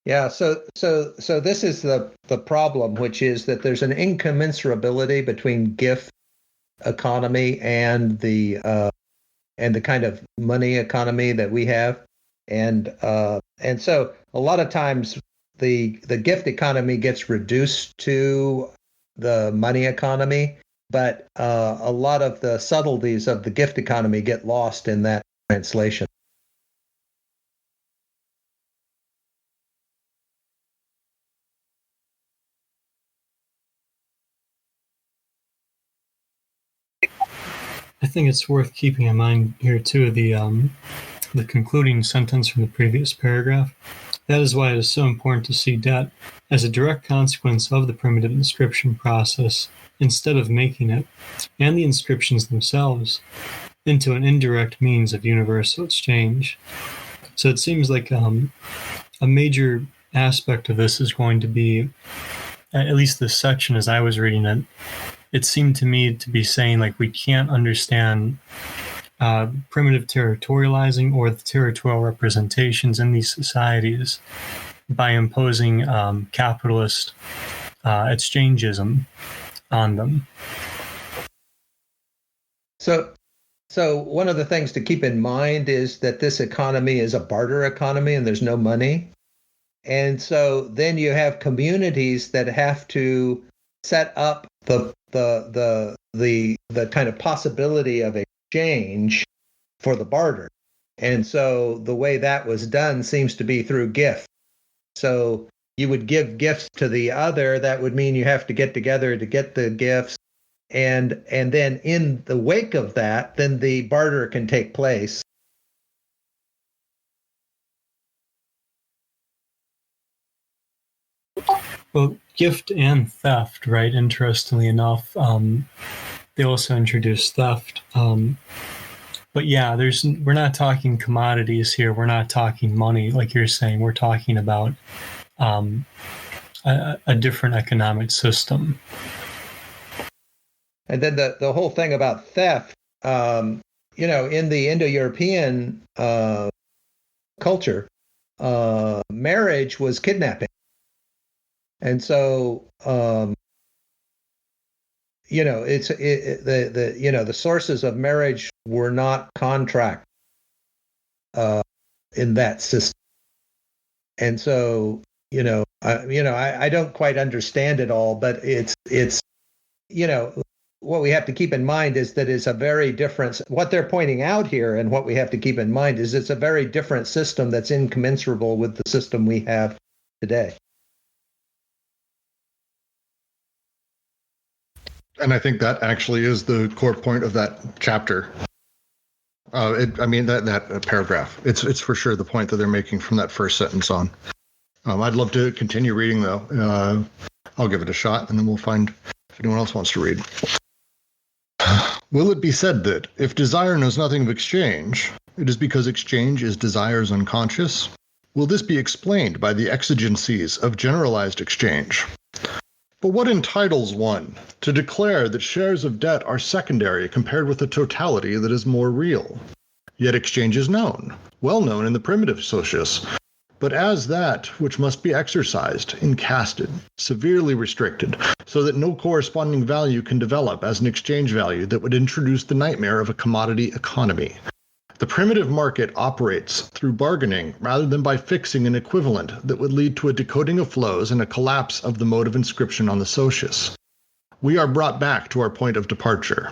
B: Yeah, so this is the problem, which is that there's an incommensurability between gift economy and the kind of money economy that we have, and so a lot of times the gift economy gets reduced to the money economy, but a lot of the subtleties of the gift economy get lost in that translation.
C: I think it's worth keeping in mind here too the concluding sentence from the previous paragraph. That is why it is so important to see debt as a direct consequence of the primitive inscription process instead of making it, and the inscriptions themselves, into an indirect means of universal exchange. So it seems like a major aspect of this is going to be, at least this section as I was reading it, it seemed to me to be saying like we can't understand primitive territorializing or the territorial representations in these societies by imposing capitalist exchangism on them.
B: So one of the things to keep in mind is that this economy is a barter economy and there's no money. And so then you have communities that have to set up the kind of possibility of exchange for the barter. And so the way that was done seems to be through gift. So you would give gifts to the other. That would mean you have to get together to get the gifts. And then in the wake of that, then the barter can take place.
C: Well, gift and theft, right? Interestingly enough, they also introduced theft. But yeah, we're not talking commodities here. We're not talking money, like you're saying. We're talking about a different economic system.
B: And then the whole thing about theft, in the Indo-European culture, marriage was kidnapping. And so, the sources of marriage were not contract in that system. And so, I don't quite understand it all, but it's what we have to keep in mind is that it's a very different, what they're pointing out here, and what we have to keep in mind is it's a very different system that's incommensurable with the system we have today.
A: And I think that actually is the core point of that chapter. That paragraph. It's for sure the point that they're making from that first sentence on. I'd love to continue reading, though. I'll give it a shot, and then we'll find if anyone else wants to read. Will it be said that, if desire knows nothing of exchange, it is because exchange is desire's unconscious? Will this be explained by the exigencies of generalized exchange? But what entitles one to declare that shares of debt are secondary compared with a totality that is more real? Yet exchange is known, well known in the primitive socius, but as that which must be exercised, incasted, severely restricted, so that no corresponding value can develop as an exchange value that would introduce the nightmare of a commodity economy. The primitive market operates through bargaining rather than by fixing an equivalent that would lead to a decoding of flows and a collapse of the mode of inscription on the socius. We are brought back to our point of departure.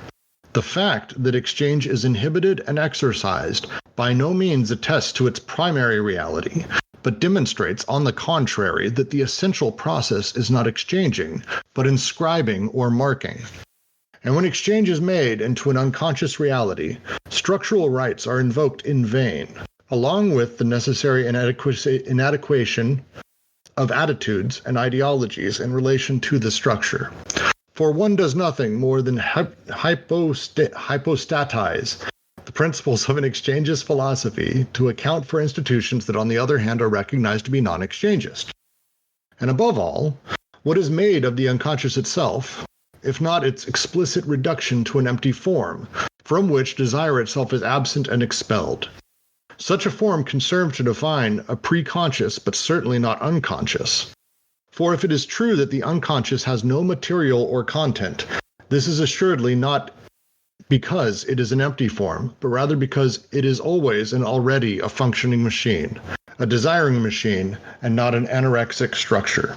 A: The fact that exchange is inhibited and exercised by no means attests to its primary reality, but demonstrates, on the contrary, that the essential process is not exchanging, but inscribing or marking. And when exchange is made into an unconscious reality, structural rights are invoked in vain, along with the necessary inadequation of attitudes and ideologies in relation to the structure. For one does nothing more than hypostatize the principles of an exchangeist philosophy to account for institutions that, on the other hand, are recognized to be non-exchangeist. And above all, what is made of the unconscious itself, if not its explicit reduction to an empty form, from which desire itself is absent and expelled? Such a form can serve to define a pre-conscious, but certainly not unconscious. For if it is true that the unconscious has no material or content, this is assuredly not because it is an empty form, but rather because it is always and already a functioning machine, a desiring machine, and not an anorexic structure.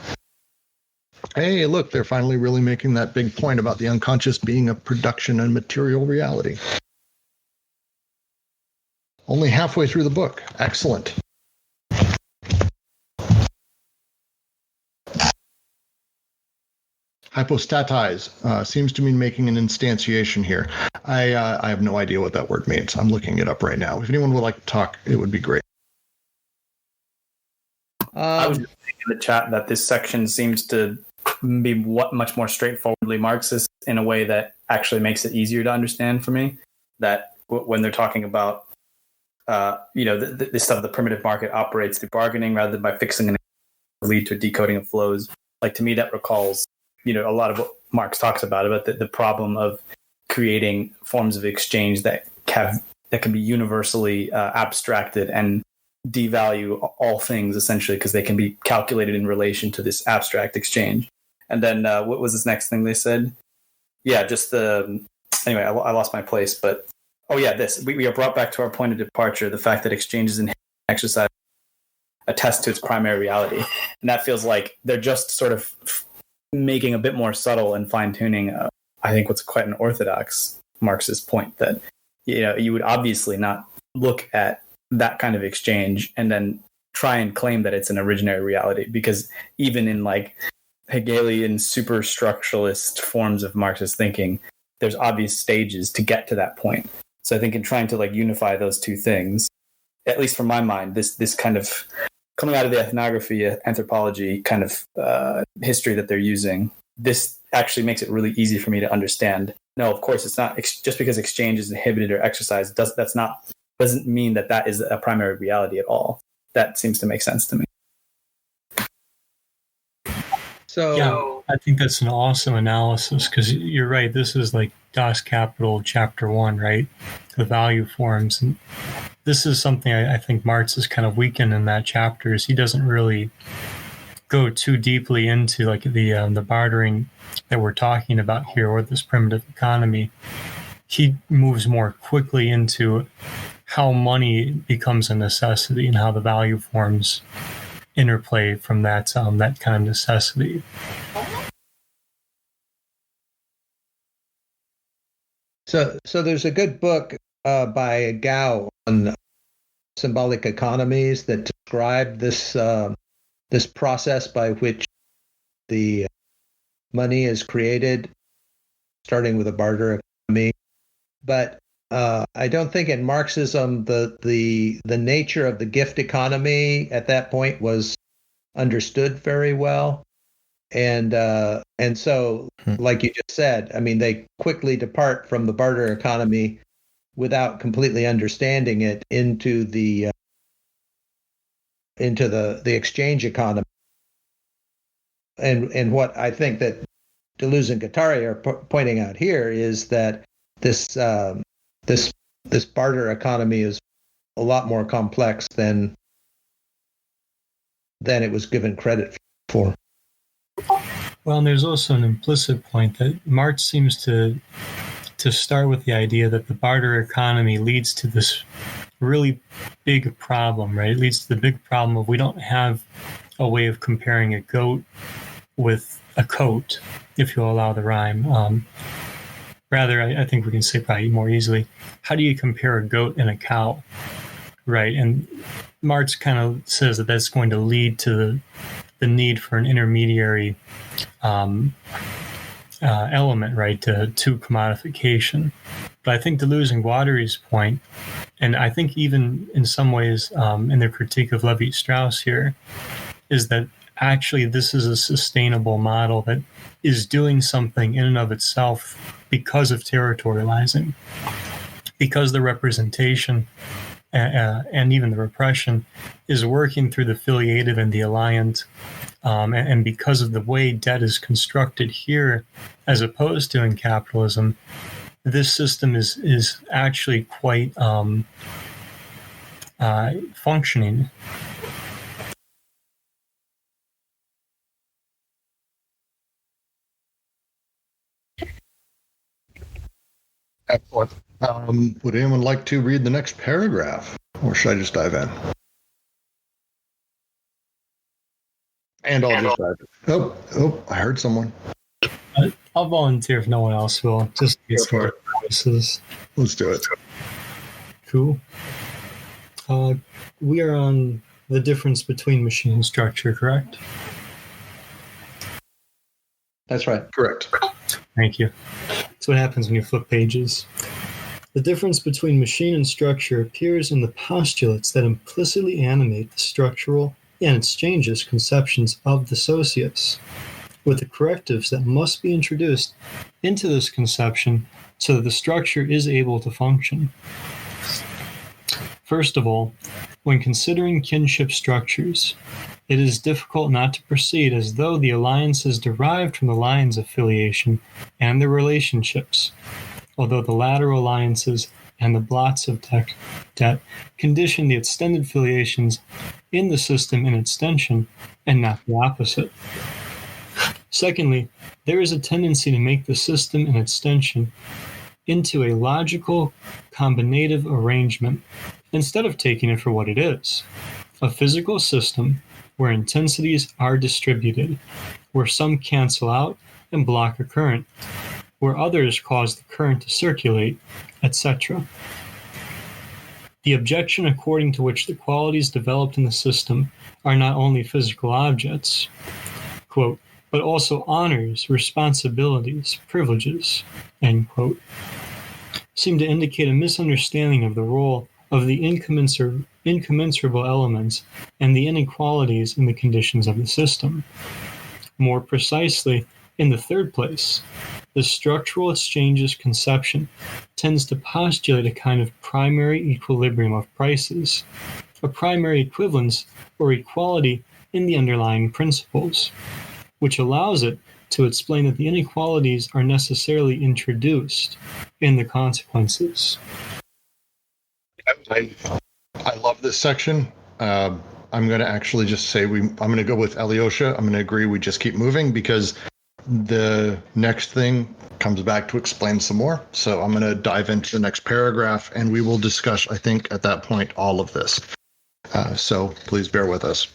A: Hey, look, they're finally really making that big point about the unconscious being a production and material reality. Only halfway through the book. Excellent. Hypostatize seems to mean making an instantiation here. I have no idea what that word means. I'm looking it up right now. If anyone would like to talk, it would be great.
D: I was just saying in the chat that this section seems to be much more straightforwardly Marxist in a way that actually makes it easier to understand for me. That when they're talking about, this stuff, the primitive market operates through bargaining rather than by fixing an lead to a decoding of flows. Like, to me, that recalls, a lot of what Marx talks about the problem of creating forms of exchange that can be universally abstracted and devalue all things, essentially, because they can be calculated in relation to this abstract exchange. And then what was this next thing they said? Yeah, just anyway, I lost my place, but we are brought back to our point of departure, the fact that exchanges and exercise attest to its primary reality. And that feels like they're just sort of making a bit more subtle and fine-tuning, I think, what's quite an orthodox Marxist point, that you would obviously not look at that kind of exchange and then try and claim that it's an originary reality, because even in like Hegelian superstructuralist forms of Marxist thinking, there's obvious stages to get to that point. So I think in trying to like unify those two things, at least from my mind, this kind of coming out of the ethnography, anthropology kind of history that they're using, this actually makes it really easy for me to understand. No, of course, it's not just because exchange is inhibited or exercised. Doesn't mean that is a primary reality at all. That seems to make sense to me.
B: So
C: yeah, I think that's an awesome analysis, because you're right. This is like Das Kapital Chapter 1, right? The value forms. And this is something I think Marx is kind of weakened in that chapter, is he doesn't really go too deeply into like the bartering that we're talking about here, or this primitive economy. He moves more quickly into how money becomes a necessity and how the value forms interplay from that kind of necessity.
B: So there's a good book by Gao on symbolic economies that describe this this process by which the money is created, starting with a barter economy. But I don't think in Marxism the nature of the gift economy at that point was understood very well, and so, like you just said, I mean, they quickly depart from the barter economy without completely understanding it into the exchange economy. And what I think that Deleuze and Guattari are pointing out here is that this barter economy is a lot more complex than it was given credit for.
C: Well, and there's also an implicit point that Marx seems to start with the idea that the barter economy leads to this really big problem, right? It leads to the big problem of we don't have a way of comparing a goat with a coat, if you allow the rhyme. Rather, I think we can say probably more easily, how do you compare a goat and a cow, right? And Marx kind of says that that's going to lead to the need for an intermediary element, right, to commodification. But I think Deleuze and Guattari's point, and I think even in some ways in their critique of Levi-Strauss here, is that actually this is a sustainable model that is doing something in and of itself because of territorializing, because the representation and even the repression is working through the filiative and the alliant, and because of the way debt is constructed here as opposed to in capitalism, this system is actually quite functioning.
A: Excellent. Would anyone like to read the next paragraph, or should I just dive in? And I'll just dive in. Oh, I heard someone.
C: I'll volunteer if no one else will, just to get some purposes.
A: Let's do it.
C: Cool. We are on the difference between machine and structure, correct?
B: That's right.
A: Correct.
C: Thank you. That's what happens when you flip pages. The difference between machine and structure appears in the postulates that implicitly animate the structural and exchanges conceptions of the socius, with the correctives that must be introduced into this conception so that the structure is able to function. First of all, when considering kinship structures, it is difficult not to proceed as though the alliance is derived from the lines of filiation and the relationships, although the lateral alliances and the blots of debt condition the extended filiations in the system in extension and not the opposite. Secondly, there is a tendency to make the system in extension into a logical combinative arrangement instead of taking it for what it is, a physical system where intensities are distributed, where some cancel out and block a current, where others cause the current to circulate, etc. The objection according to which the qualities developed in the system are not only physical objects, quote, but also honors, responsibilities, privileges, end quote, seem to indicate a misunderstanding of the role of the incommensurable elements and the inequalities in the conditions of the system. More precisely, in the third place, the structural exchanges conception tends to postulate a kind of primary equilibrium of prices, a primary equivalence or equality in the underlying principles, which allows it to explain that the inequalities are necessarily introduced in the consequences.
A: I love this section. I'm going to actually just say I'm going to go with Alyosha. I'm going to agree we just keep moving because the next thing comes back to explain some more. So I'm going to dive into the next paragraph and we will discuss, I think, at that point, all of this. So please bear with us.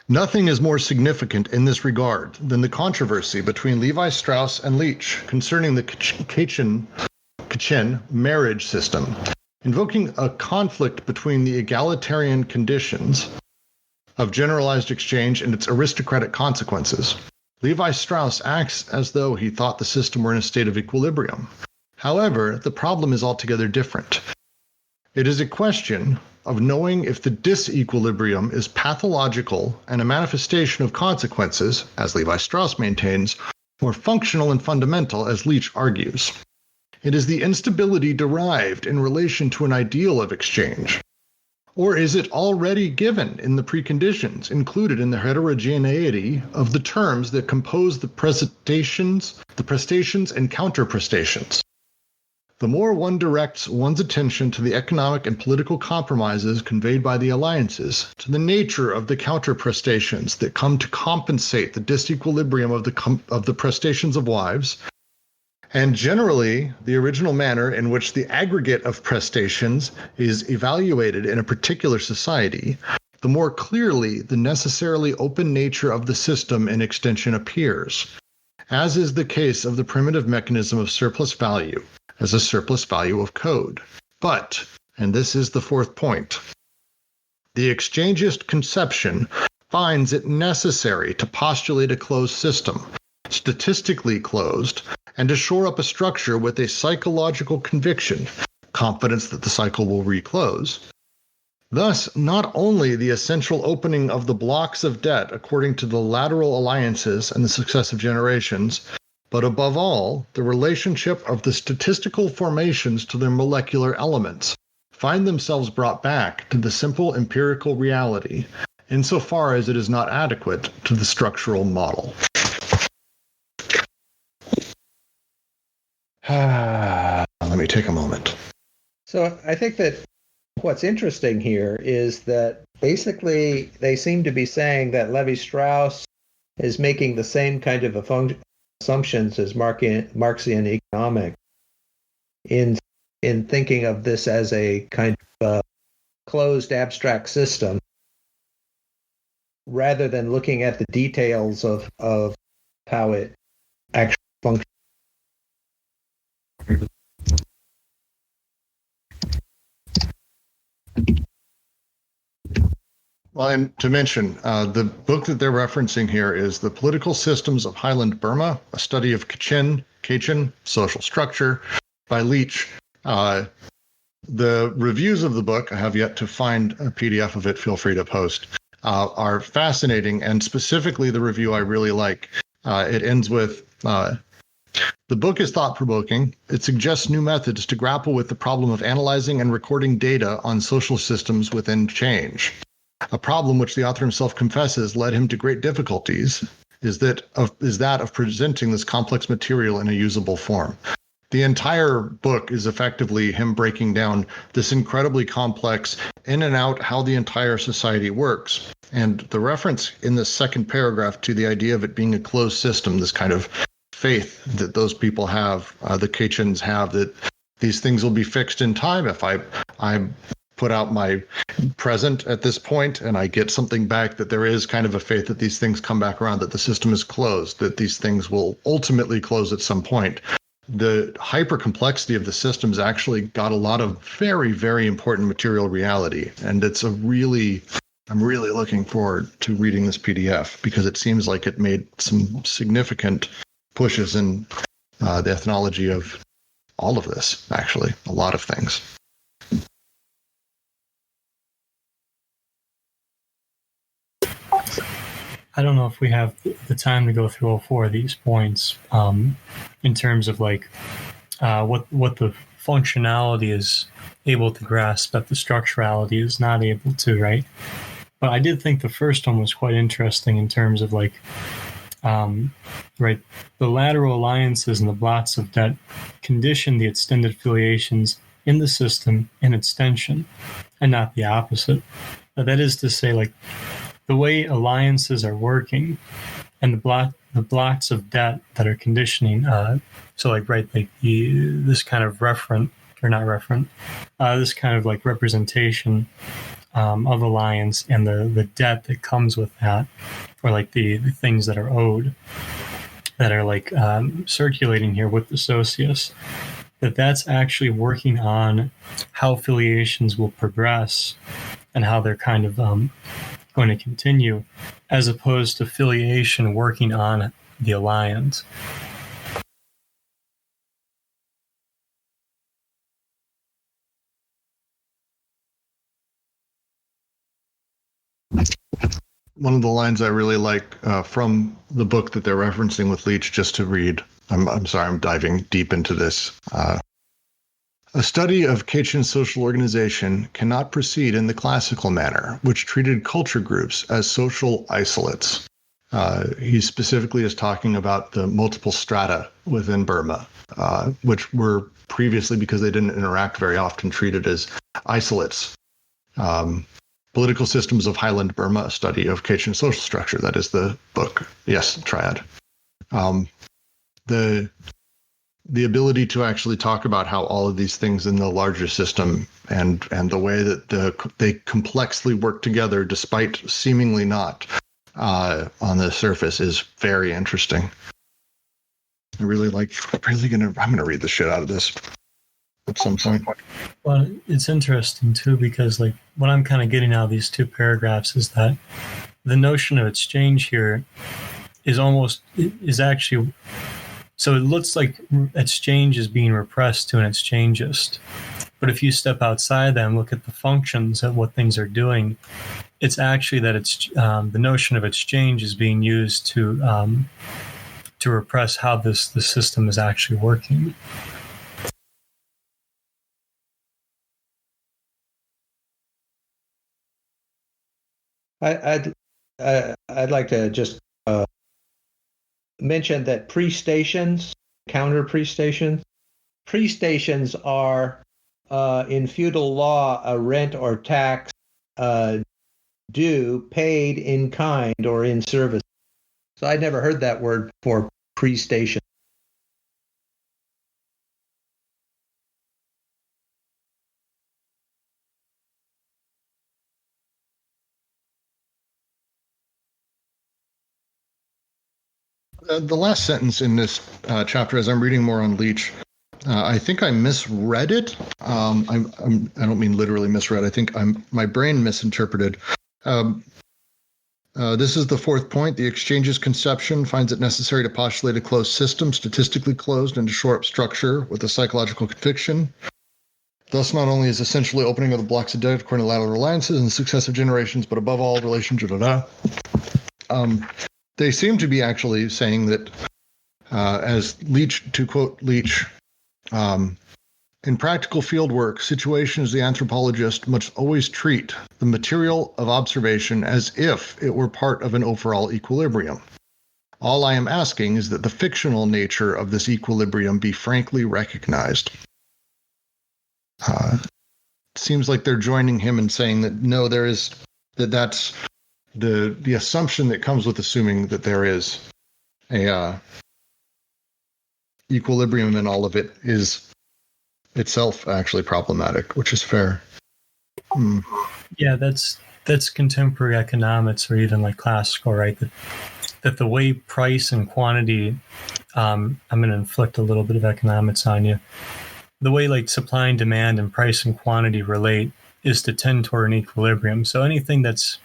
A: Nothing is more significant in this regard than the controversy between Levi-Strauss and Leach concerning the Kachin marriage system, invoking a conflict between the egalitarian conditions of generalized exchange and its aristocratic consequences. Levi-Strauss acts as though he thought the system were in a state of equilibrium. However, the problem is altogether different. It is a question of knowing if the disequilibrium is pathological and a manifestation of consequences, as Levi-Strauss maintains, or functional and fundamental, as Leach argues. It is the instability derived in relation to an ideal of exchange. Or is it already given in the preconditions included in the heterogeneity of the terms that compose the prestations and counterprestations? The more one directs one's attention to the economic and political compromises conveyed by the alliances, to the nature of the counterprestations that come to compensate the disequilibrium of the prestations of wives, and generally the original manner in which the aggregate of prestations is evaluated in a particular society, the more clearly the necessarily open nature of the system in extension appears, as is the case of the primitive mechanism of surplus value, as a surplus value of code. But, and this is the fourth point, the exchangist conception finds it necessary to postulate a closed system, statistically closed, and to shore up a structure with a psychological conviction, confidence that the cycle will reclose. Thus, not only the essential opening of the blocks of debt according to the lateral alliances and the successive generations, but above all, the relationship of the statistical formations to their molecular elements, find themselves brought back to the simple empirical reality, insofar as it is not adequate to the structural model. Let me take a moment.
B: So I think that what's interesting here is that basically they seem to be saying that Levi-Strauss is making the same kind of assumptions as Marxian economics in thinking of this as a kind of closed abstract system, rather than looking at the details of how it actually functions.
A: Well, and to mention, the book that they're referencing here is The Political Systems of Highland Burma, a study of Kachin social structure by Leach. The reviews of the book, I have yet to find a PDF of it, feel free to post, are fascinating, and specifically the review I really like. It ends with, the book is thought-provoking. It suggests new methods to grapple with the problem of analyzing and recording data on social systems within change. A problem which the author himself confesses led him to great difficulties is that of presenting this complex material in a usable form. The entire book is effectively him breaking down this incredibly complex in and out how the entire society works. And the reference in the second paragraph to the idea of it being a closed system, this kind of faith that those people have, the Kachins have, that these things will be fixed in time. If I put out my present at this point and I get something back, that there is kind of a faith that these things come back around, that the system is closed, that these things will ultimately close at some point. The hyper complexity of the systems actually got a lot of very, very important material reality. And I'm really looking forward to reading this PDF because it seems like it made some significant pushes in the ethnology of all of this, actually, a lot of things.
C: I don't know if we have the time to go through all four of these points in terms of like what the functionality is able to grasp that the structurality is not able to, right? But I did think the first one was quite interesting in terms of like, right, the lateral alliances and the blots of debt condition the extended affiliations in the system in extension and not the opposite. That is to say, like, the way alliances are working and the blocks of debt that are conditioning, so like, right, like this kind of this kind of like representation of alliance and the debt that comes with that, or like the things that are owed, that are like circulating here with the socius, that's actually working on how affiliations will progress and how they're kind of going to continue, as opposed to affiliation working on the alliance.
A: One of the lines I really like from the book that they're referencing with Leach, just to read, I'm sorry, I'm diving deep into this. A study of Kachin social organization cannot proceed in the classical manner, which treated culture groups as social isolates. He specifically is talking about the multiple strata within Burma, which were previously, because they didn't interact very often, treated as isolates. Political Systems of Highland Burma, a study of Kachin social structure. That is the book. Yes, triad. The ability to actually talk about how all of these things in the larger system and the way that they complexly work together, despite seemingly not on the surface, is very interesting. I'm gonna read the shit out of this at some point.
C: Well, it's interesting too, because like what I'm kind of getting out of these two paragraphs is that the notion of exchange here is actually, so it looks like exchange is being repressed to an exchangist. But if you step outside that and look at the functions of what things are doing, it's actually that it's the notion of exchange is being used to repress how the system is actually working.
B: I'd like to just mention that pre-stations, counter pre-stations are in feudal law a rent or tax due, paid in kind or in service. So I'd never heard that word for pre-station.
A: The last sentence in this chapter, as I'm reading more on Leach, I think I misread it. I don't mean literally misread. I think my brain misinterpreted. This is the fourth point. The exchange's conception finds it necessary to postulate a closed system, statistically closed, and to shore up structure with a psychological conviction. Thus, not only is essentially opening of the blocks of debt according to lateral alliances and successive generations, but above all, relationship. They seem to be actually saying that, as Leach, to quote Leach, In practical fieldwork, situations the anthropologist must always treat the material of observation as if it were part of an overall equilibrium. All I am asking is that the fictional nature of this equilibrium be frankly recognized. Seems like they're joining him in saying that no, that's the assumption that comes with assuming that there is a equilibrium in all of it is itself actually problematic, which is fair.
C: Yeah, that's contemporary economics, or even like classical, right? That the way price and quantity, I'm going to inflict a little bit of economics on you. The way like supply and demand and price and quantity relate is to tend toward an equilibrium. So anything that's,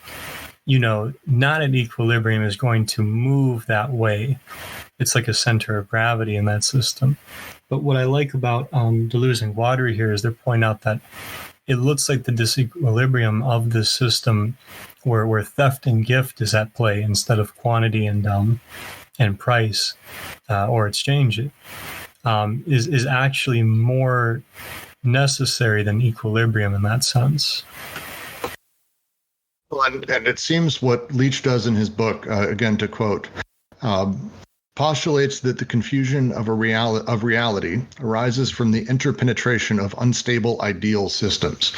C: not at equilibrium is going to move that way. It's like a center of gravity in that system. But what I like about Deleuze and Guattari here is they point out that it looks like the disequilibrium of the system where theft and gift is at play instead of quantity and price or exchange is actually more necessary than equilibrium in that sense.
A: Well, and it seems what Leach does in his book, again to quote, postulates that the confusion of reality arises from the interpenetration of unstable ideal systems.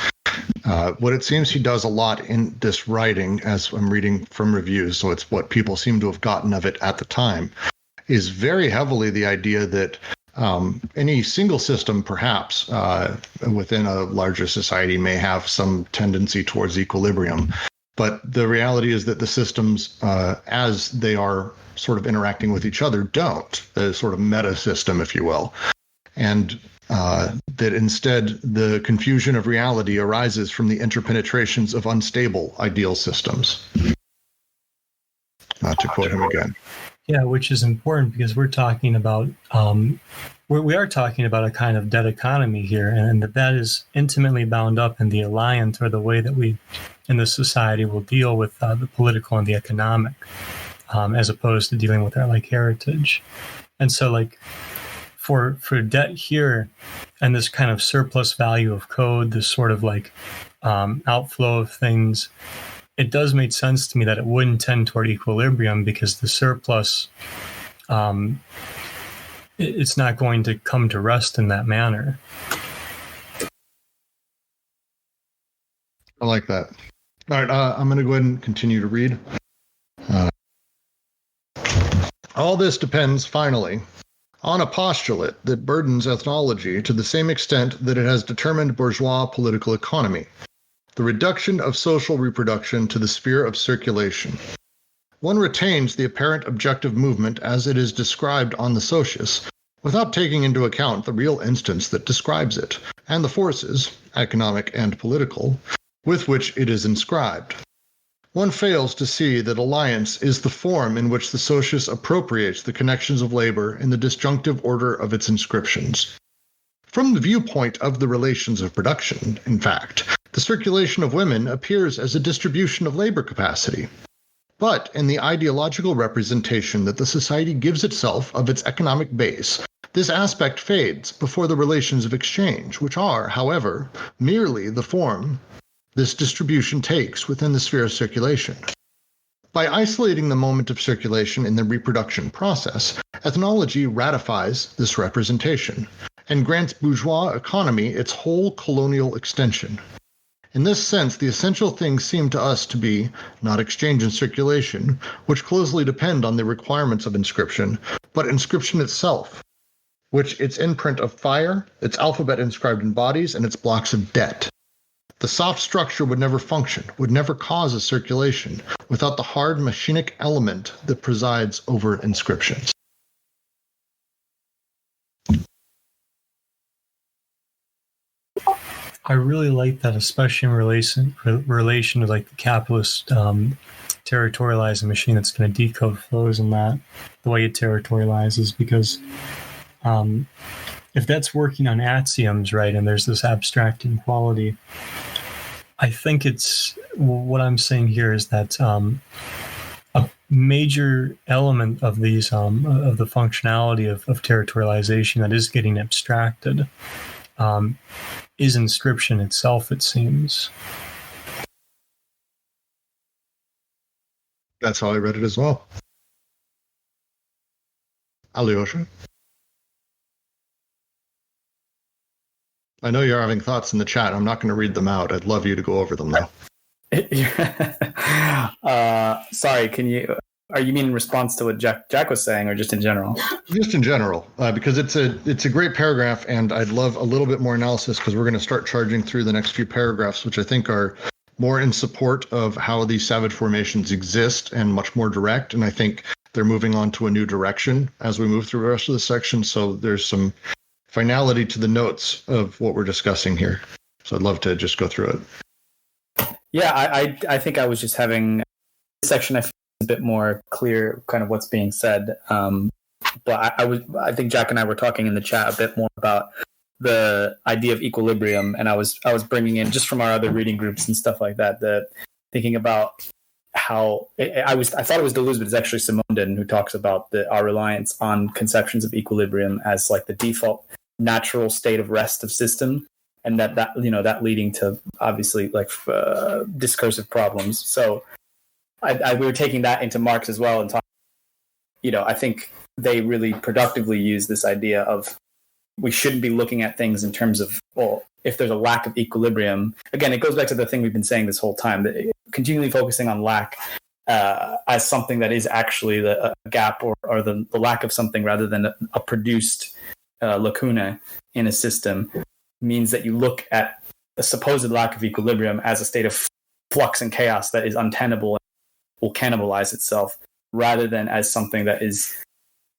A: What it seems he does a lot in this writing, as I'm reading from reviews, so it's what people seem to have gotten of it at the time, is very heavily the idea that any single system, perhaps, within a larger society may have some tendency towards equilibrium. But the reality is that the systems, as they are sort of interacting with each other, don't. The sort of meta system, if you will. And that instead the confusion of reality arises from the interpenetrations of unstable ideal systems. To quote him again.
C: Yeah, which is important because we're talking about we are talking about a kind of dead economy here, and that is intimately bound up in the alliance or the way that we in the society will deal with the political and the economic, as opposed to dealing with our like heritage. And so like for debt here and this kind of surplus value of code, this sort of like outflow of things, it does make sense to me that it wouldn't tend toward equilibrium because the surplus, it's not going to come to rest in that manner.
A: I like that. All right, I'm going to go ahead and continue to read. All this depends, finally, on a postulate that burdens ethnology to the same extent that it has determined bourgeois political economy: the reduction of social reproduction to the sphere of circulation. One retains the apparent objective movement as it is described on the Socius, without taking into account the real instance that describes it, and the forces, economic and political, with which it is inscribed. One fails to see that alliance is the form in which the Socius appropriates the connections of labor in the disjunctive order of its inscriptions. From the viewpoint of the relations of production, in fact, the circulation of women appears as a distribution of labor capacity. But in the ideological representation that the society gives itself of its economic base, this aspect fades before the relations of exchange, which are, however, merely the form this distribution takes within the sphere of circulation. By isolating the moment of circulation in the reproduction process, ethnology ratifies this representation and grants bourgeois economy its whole colonial extension. In this sense, the essential things seem to us to be not exchange and circulation, which closely depend on the requirements of inscription, but inscription itself, which its imprint of fire, its alphabet inscribed in bodies, and its blocks of debt. The soft structure would never function, would never cause a circulation, without the hard machinic element that presides over inscriptions.
C: I really like that, especially in relation to like the capitalist territorializing machine that's going to decode flows and that, the way it territorializes, because if that's working on axioms, right, and there's this abstracting quality, I think it's, what I'm saying here is that a major element of these, of the functionality of territorialization that is getting abstracted is inscription itself, it seems.
A: That's how I read it as well. Alyosha? I know you're having thoughts in the chat. I'm not going to read them out. I'd love you to go over them, though.
D: Sorry, are you mean in response to what Jack was saying, or just in general?
A: Just in general, because it's a great paragraph, and I'd love a little bit more analysis, because we're going to start charging through the next few paragraphs, which I think are more in support of how these savage formations exist and much more direct. And I think they're moving on to a new direction as we move through the rest of the section. So there's some finality to the notes of what we're discussing here. So I'd love to just go through it.
D: Yeah, I think I was just having this section. I feel a bit more clear, kind of what's being said. But I think Jack and I were talking in the chat a bit more about the idea of equilibrium, and I was bringing in, just from our other reading groups and stuff like that, thinking about how I thought it was Deleuze, but it's actually Simondon who talks about our reliance on conceptions of equilibrium as like the default natural state of rest of system, and that leading to obviously like discursive problems. So we were taking that into Marx as well, and talking, I think they really productively use this idea of we shouldn't be looking at things in terms of, well, if there's a lack of equilibrium. Again, it goes back to the thing we've been saying this whole time, that continually focusing on lack as something that is actually a gap or the lack of something rather than a produced lacuna in a system, means that you look at a supposed lack of equilibrium as a state of flux and chaos that is untenable and will cannibalize itself, rather than as something that is,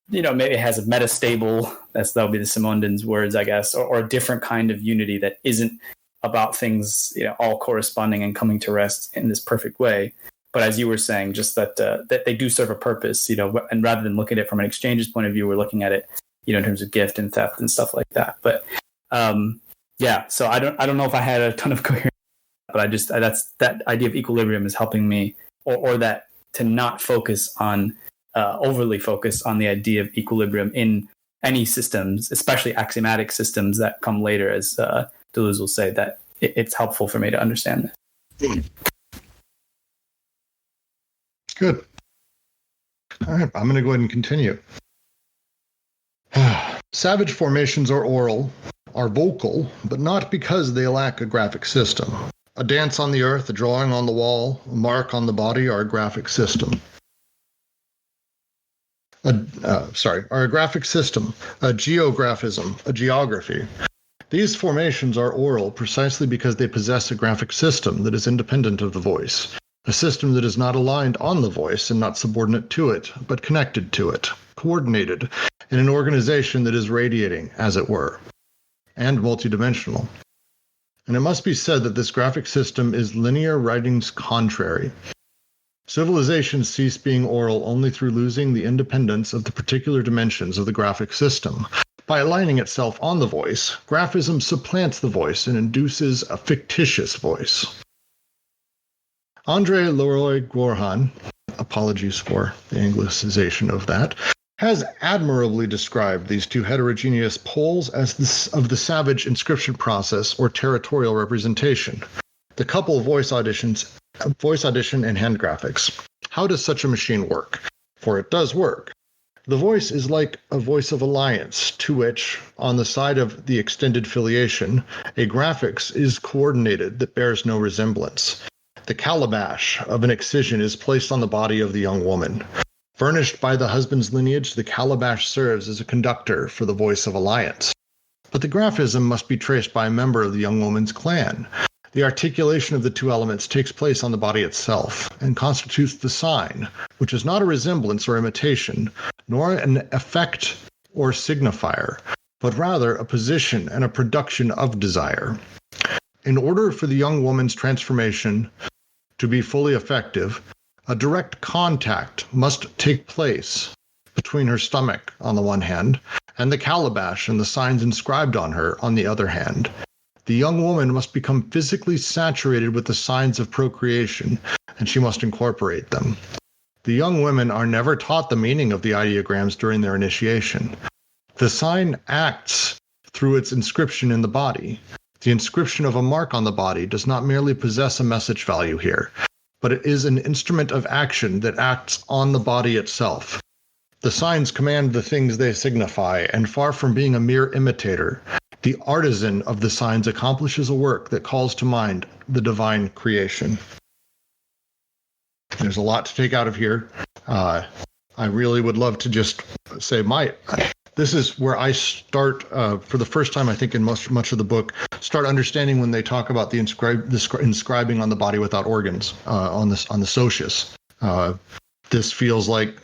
D: maybe it has a metastable, that'll be the Simondon's words, I guess, or a different kind of unity that isn't about things, all corresponding and coming to rest in this perfect way. But as you were saying, just that they do serve a purpose, and rather than look at it from an exchanges point of view, we're looking at it, in terms of gift and theft and stuff like that. But so I don't know if I had a ton of coherence, but that's that idea of equilibrium is helping me, or that to not focus on overly focus on the idea of equilibrium in any systems, especially axiomatic systems that come later, as Deleuze will say, that it's helpful for me to understand this.
A: Good. All right, I'm going to go ahead and continue. Savage formations are oral, are vocal, but not because they lack a graphic system. A dance on the earth, a drawing on the wall, a mark on the body are a graphic system. Are a graphic system, a geographism, a geography. These formations are oral precisely because they possess a graphic system that is independent of the voice, a system that is not aligned on the voice and not subordinate to it, but connected to it, coordinated, in an organization that is radiating, as it were, and multidimensional. And it must be said that this graphic system is linear writing's contrary. Civilization cease being oral only through losing the independence of the particular dimensions of the graphic system. By aligning itself on the voice, graphism supplants the voice and induces a fictitious voice. André Leroy-Gourhan, apologies for the anglicization of that, has admirably described these two heterogeneous poles as of the savage inscription process or territorial representation. The couple of voice audition and hand graphics. How does such a machine work? For it does work. The voice is like a voice of alliance, to which, on the side of the extended filiation, a graphics is coordinated that bears no resemblance. The calabash of an excision is placed on the body of the young woman. Furnished by the husband's lineage, the calabash serves as a conductor for the voice of alliance. But the graphism must be traced by a member of the young woman's clan. The articulation of the two elements takes place on the body itself and constitutes the sign, which is not a resemblance or imitation, nor an effect or signifier, but rather a position and a production of desire. In order for the young woman's transformation to be fully effective, a direct contact must take place between her stomach on the one hand and the calabash and the signs inscribed on her on the other hand. The young woman must become physically saturated with the signs of procreation, and she must incorporate them. The young women are never taught the meaning of the ideograms during their initiation. The sign acts through its inscription in the body. The inscription of a mark on the body does not merely possess a message value here, but it is an instrument of action that acts on the body itself. The signs command the things they signify, and far from being a mere imitator, the artisan of the signs accomplishes a work that calls to mind the divine creation. There's a lot to take out of here. I really would love to just say this is where I start for the first time, I think, in much of the book, start understanding when they talk about the inscribing on the body without organs on the socius. This feels like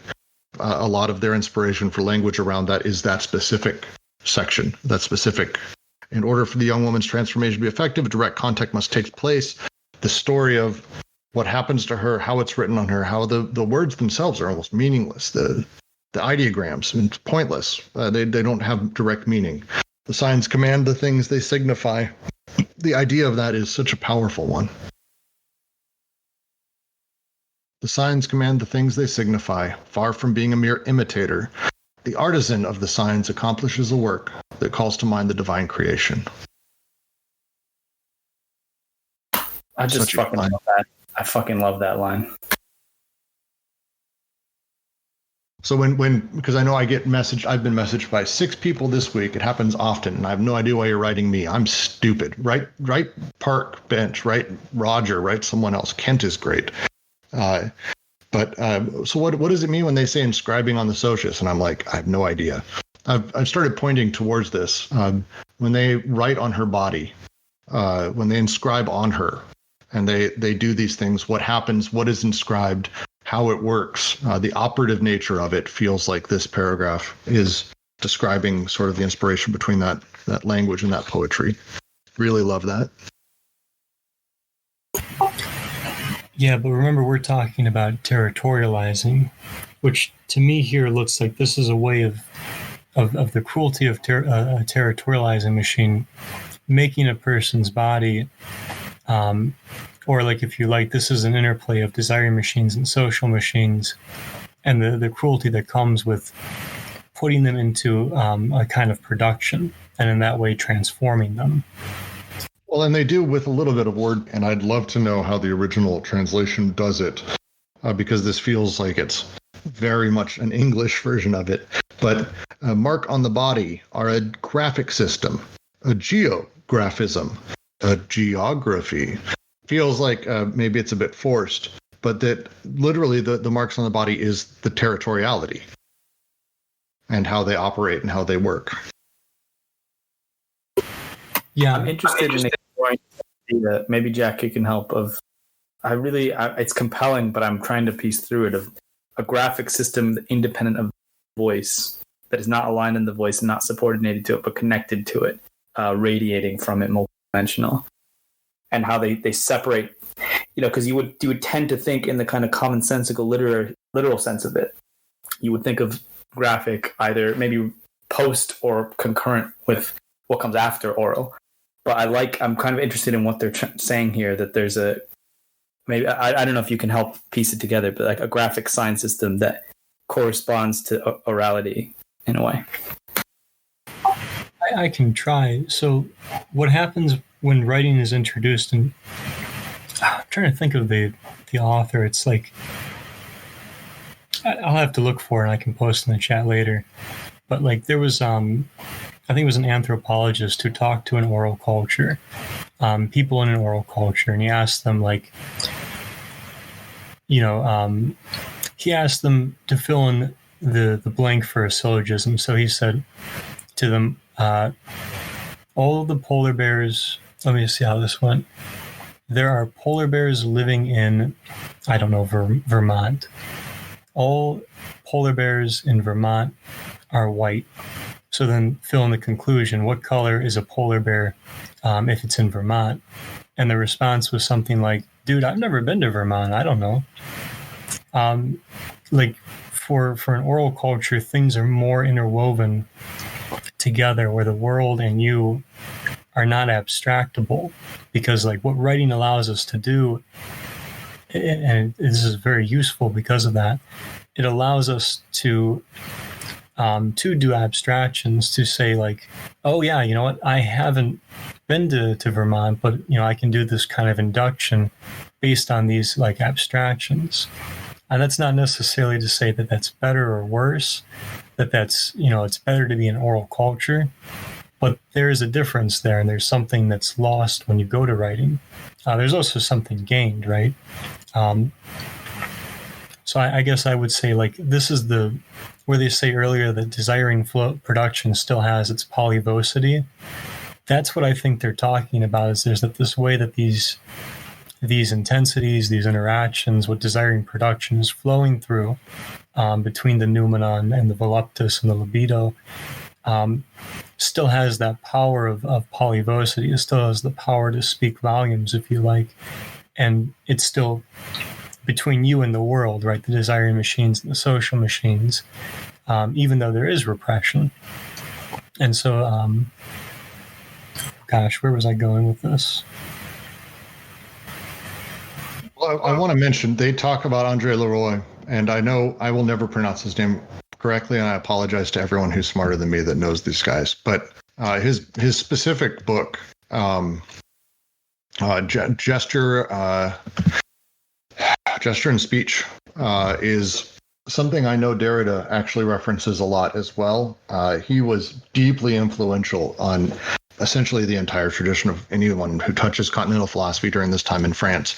A: a lot of their inspiration for language around that is that specific section, that specific. In order for the young woman's transformation to be effective, direct contact must take place. The story of what happens to her, how it's written on her, how the words themselves are almost meaningless. The ideograms, it's pointless. They don't have direct meaning. The signs command the things they signify. The idea of that is such a powerful one. The signs command the things they signify, far from being a mere imitator. The artisan of the signs accomplishes a work that calls to mind the divine creation.
D: I just fucking love that. I fucking love that line.
A: So because I know I've been messaged by 6 people this week. It happens often, and I have no idea why you're writing me. I'm stupid. Write Park Bench, write Roger, write someone else. Kent is great. So what does it mean when they say inscribing on the socius? And I'm like, I have no idea. I've started pointing towards this when they write on her body, when they inscribe on her, and they do these things. What happens? What is inscribed? How it works, the operative nature of it feels like this paragraph is describing sort of the inspiration between that language and that poetry. Really love that.
C: Yeah, but remember we're talking about territorializing, which to me here looks like this is a way of the cruelty of a territorializing machine, making a person's body or like, if you like, this is an interplay of desiring machines and social machines, and the cruelty that comes with putting them into a kind of production, and in that way transforming them.
A: Well, and they do with a little bit of word, and I'd love to know how the original translation does it, because this feels like it's very much an English version of it. But mark on the body are a graphic system, a geographism, a geography. Feels like maybe it's a bit forced, but that literally the marks on the body is the territoriality and how they operate and how they work.
C: Yeah,
D: I'm interested in exploring maybe Jack, you can help. It's compelling, but I'm trying to piece through it of a graphic system independent of voice, that is not aligned in the voice and not subordinated to it, but connected to it, radiating from it, multidimensional. And how they separate, because you would tend to think in the kind of commonsensical literal sense of it. You would think of graphic either maybe post or concurrent with what comes after oral. But I'm kind of interested in what they're saying here, that there's maybe I don't know if you can help piece it together, but like a graphic sign system that corresponds to orality in a way.
C: I can try. So what happens when writing is introduced, and I'm trying to think of the author. It's like, I'll have to look for it and I can post in the chat later. But like there was, I think it was an anthropologist who talked to an oral culture, people in an oral culture, and he asked them he asked them to fill in the blank for a syllogism. So he said to them, all of the polar bears, let me see how this went. There are polar bears living in, I don't know, Vermont. All polar bears in Vermont are white. So then fill in the conclusion. What color is a polar bear if it's in Vermont? And the response was something like, dude, I've never been to Vermont. I don't know. Like for an oral culture, things are more interwoven together, where the world and you are not abstractable, because like what writing allows us to do, and this is very useful because of that, it allows us to to do abstractions, to say like, oh yeah, you know what, I haven't been to Vermont, but you know, I can do this kind of induction based on these like abstractions. And that's not necessarily to say that that's better or worse, that's, you know, it's better to be an oral culture, but there is a difference there, and there's something that's lost when you go to writing. There's also something gained, right? So I guess I would say like this is where they say earlier that desiring flow production still has its polyvocity. That's what I think they're talking about, is there's this way that these intensities, these interactions, what desiring production is flowing through between the noumenon and the voluptus and the libido, still has that power of polyvocity. It still has the power to speak volumes, if you like. And it's still between you and the world, right? The desiring machines and the social machines, even though there is repression. And so, gosh, where was I going with this?
A: Well, I want to mention, they talk about Andre Leroy, and I know I will never pronounce his name correctly, and I apologize to everyone who's smarter than me that knows these guys. But his specific book, Gesture and Speech, is something I know Derrida actually references a lot as well. He was deeply influential on essentially the entire tradition of anyone who touches continental philosophy during this time in France.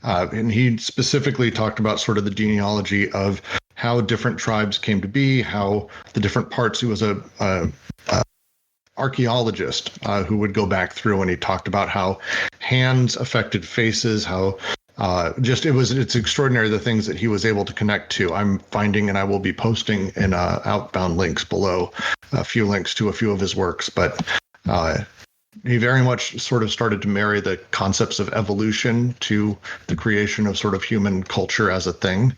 A: And he specifically talked about sort of the genealogy of how different tribes came to be, how the different parts. He was a archaeologist who would go back through, and he talked about how hands affected faces, how it's extraordinary the things that he was able to connect to. I'm finding, and I will be posting in outbound links below, a few links to a few of his works, but he very much sort of started to marry the concepts of evolution to the creation of sort of human culture as a thing,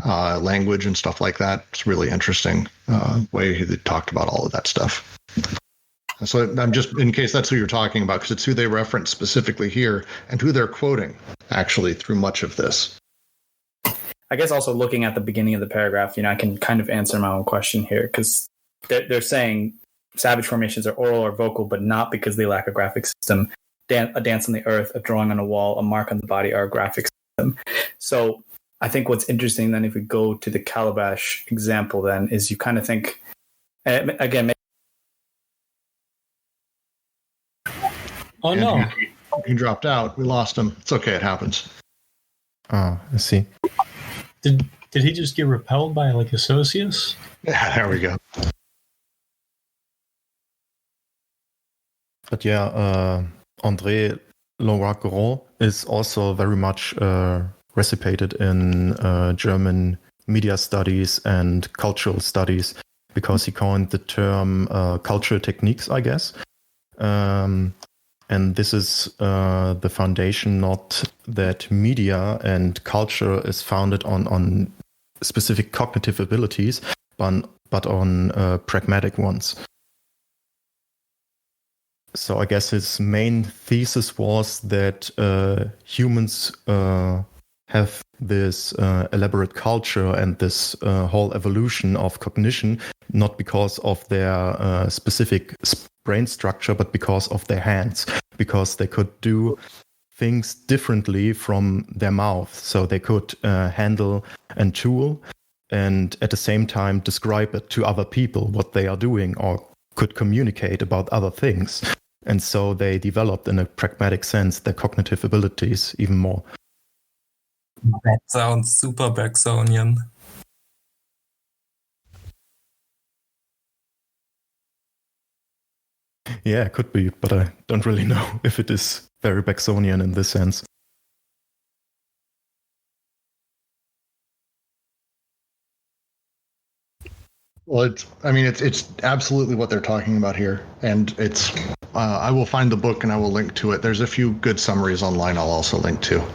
A: language and stuff like that. It's really interesting way he talked about all of that stuff. So I'm just, in case that's who you're talking about, because it's who they reference specifically here and who they're quoting actually through much of this.
D: I guess also looking at the beginning of the paragraph, I can kind of answer my own question here, because they're saying savage formations are oral or vocal, but not because they lack a graphic system. A dance on the earth, a drawing on a wall, a mark on the body are a graphic system. So I think what's interesting then, if we go to the Calabash example, then is you kind of think, again,
C: oh no,
A: he dropped out. We lost him. It's okay. It happens.
E: I see.
C: Did he just get repelled by like Associus?
A: Yeah, there we go.
E: But yeah, André Leroy is also very much reciprocated in German media studies and cultural studies, because he coined the term cultural techniques, I guess. And this is the foundation, not that media and culture is founded on specific cognitive abilities, but on pragmatic ones. So I guess his main thesis was that humans have this elaborate culture and this whole evolution of cognition, not because of their specific brain structure, but because of their hands, because they could do things differently from their mouth. So they could handle a tool and at the same time describe it to other people what they are doing, or could communicate about other things. And so they developed in a pragmatic sense their cognitive abilities even more.
F: That sounds super Bergsonian.
E: Yeah, it could be, but I don't really know if it is very Bergsonian in this sense.
A: Well, it's absolutely what they're talking about here, and it's. I will find the book and I will link to it. There's a few good summaries online. I'll also link to.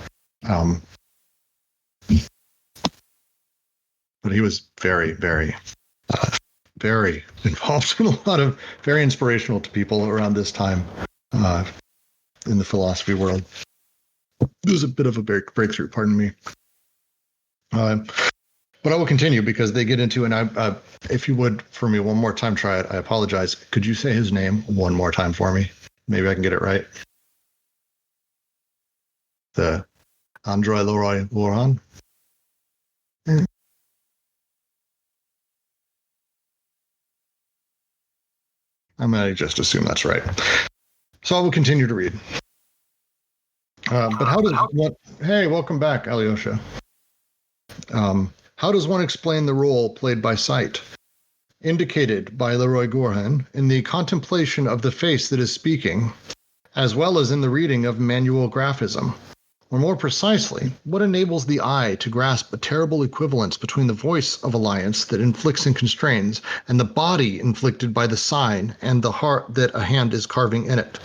A: But he was very, very, very involved in a lot of, very inspirational to people around this time in the philosophy world. It was a bit of a breakthrough. Pardon me. But But I will continue because they get into, and if you would, for me, one more time, try it. I apologize. Could you say his name one more time for me? Maybe I can get it right. The Andrei Leroy-Gourhan. I'm going to just assume that's right. So I will continue to read. But how does one... Hey, welcome back, Alyosha. How does one explain the role played by sight, indicated by Leroy-Gourhan in the contemplation of the face that is speaking, as well as in the reading of manual graphism? Or more precisely, what enables the eye to grasp a terrible equivalence between the voice of alliance that inflicts and constrains and the body inflicted by the sign and the heart that a hand is carving in it?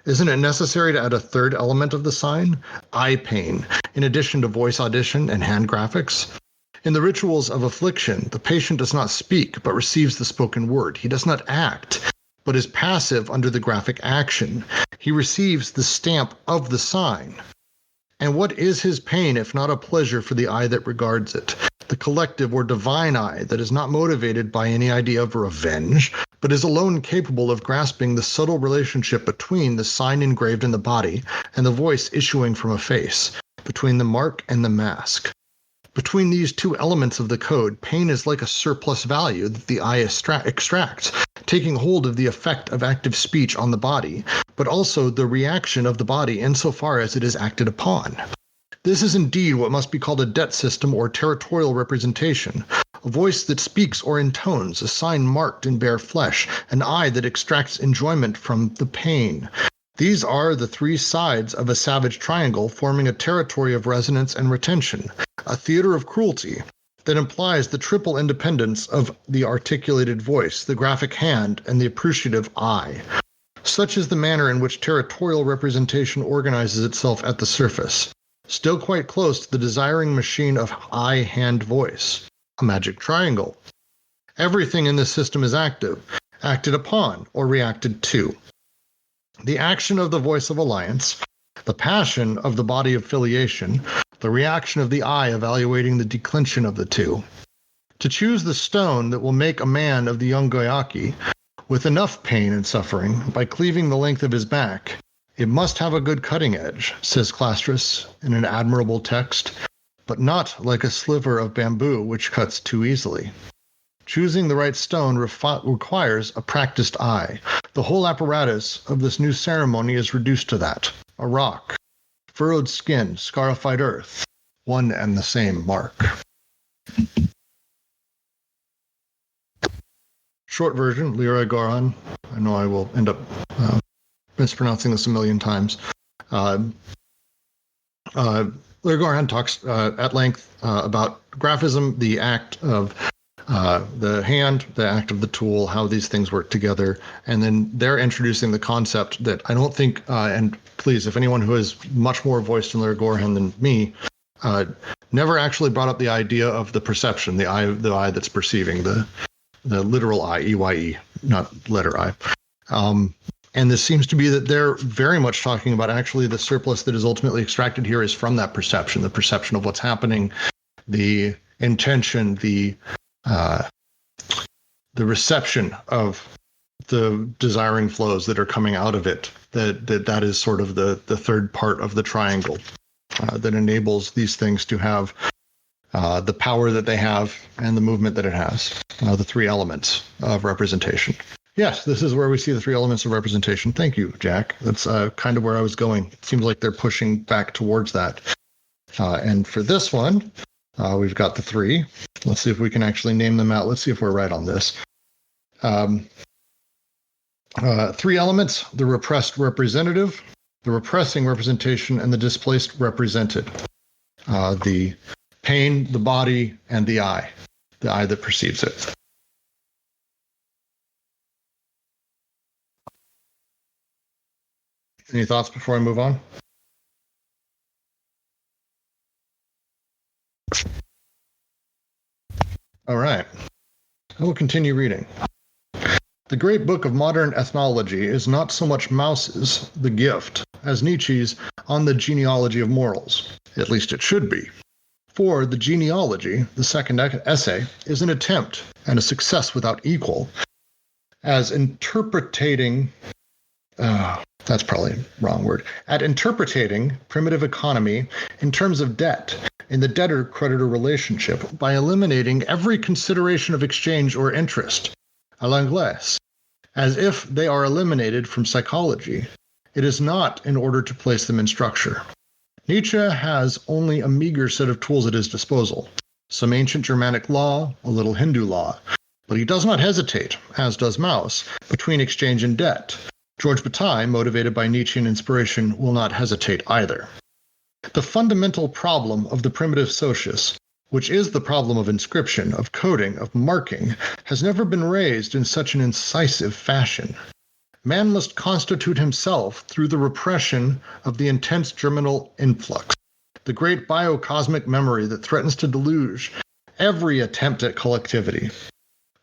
A: Isn't it necessary to add a third element of the sign, eye pain, in addition to voice audition and hand graphics? In the rituals of affliction, the patient does not speak but receives the spoken word. He does not act but is passive under the graphic action. He receives the stamp of the sign. And what is his pain if not a pleasure for the eye that regards it, the collective or divine eye that is not motivated by any idea of revenge, but is alone capable of grasping the subtle relationship between the sign engraved in the body and the voice issuing from a face, between the mark and the mask? Between these two elements of the code, pain is like a surplus value that the eye extracts, taking hold of the effect of active speech on the body, but also the reaction of the body insofar as it is acted upon. This is indeed what must be called a debt system or territorial representation, a voice that speaks or intones, a sign marked in bare flesh, an eye that extracts enjoyment from the pain. These are the three sides of a savage triangle forming a territory of resonance and retention, a theater of cruelty that implies the triple independence of the articulated voice, the graphic hand, and the appreciative eye. Such is the manner in which territorial representation organizes itself at the surface, still quite close to the desiring machine of eye, hand, voice, a magic triangle. Everything in this system is active, acted upon, or reacted to. The action of the voice of alliance, the passion of the body of filiation, the reaction of the eye evaluating the declension of the two. To choose the stone that will make a man of the young Goyaki, with enough pain and suffering, by cleaving the length of his back, it must have a good cutting edge, says Clastres in an admirable text, but not like a sliver of bamboo which cuts too easily. Choosing the right stone requires a practiced eye. The whole apparatus of this new ceremony is reduced to that. A rock, furrowed skin, scarified earth, one and the same mark. Short version, Leroy-Gourhan. I know I will end up mispronouncing this a million times. Leroy-Gourhan talks at length about graphism, the act of the hand, the act of the tool, how these things work together. And then they're introducing the concept that I don't think, and please, if anyone who is much more voiced in Leroy-Gourhan than me, never actually brought up the idea of the perception, the eye that's perceiving, the literal eye, EYE, not letter I. And this seems to be that they're very much talking about actually the surplus that is ultimately extracted here is from that perception, the perception of what's happening, the intention, the reception of the desiring flows that are coming out of it. That is sort of the third part of the triangle that enables these things to have the power that they have and the movement that it has, the three elements of representation. Yes, this is where we see the three elements of representation. Thank you, Jack. That's kind of where I was going. It seems like they're pushing back towards that. And for this one, we've got the three. Let's see if we can actually name them out. Let's see if we're right on this. Three elements: the repressed representative, the repressing representation, and the displaced represented. The pain, the body, and the eye that perceives it. Any thoughts before I move on? All right. I will continue reading. The great book of modern ethnology is not so much Mauss's The Gift as Nietzsche's On the Genealogy of Morals. At least it should be. For the genealogy, the second essay, is an attempt and a success without equal as interpreting, that's probably the wrong word, at interpreting primitive economy in terms of debt in the debtor-creditor relationship by eliminating every consideration of exchange or interest, à l'anglaise, as if they are eliminated from psychology. It is not in order to place them in structure. Nietzsche has only a meager set of tools at his disposal, some ancient Germanic law, a little Hindu law, but he does not hesitate, as does Mauss, between exchange and debt. George Bataille, motivated by Nietzschean inspiration, will not hesitate either. The fundamental problem of the primitive socius, which is the problem of inscription, of coding, of marking, has never been raised in such an incisive fashion. Man must constitute himself through the repression of the intense germinal influx, the great biocosmic memory that threatens to deluge every attempt at collectivity.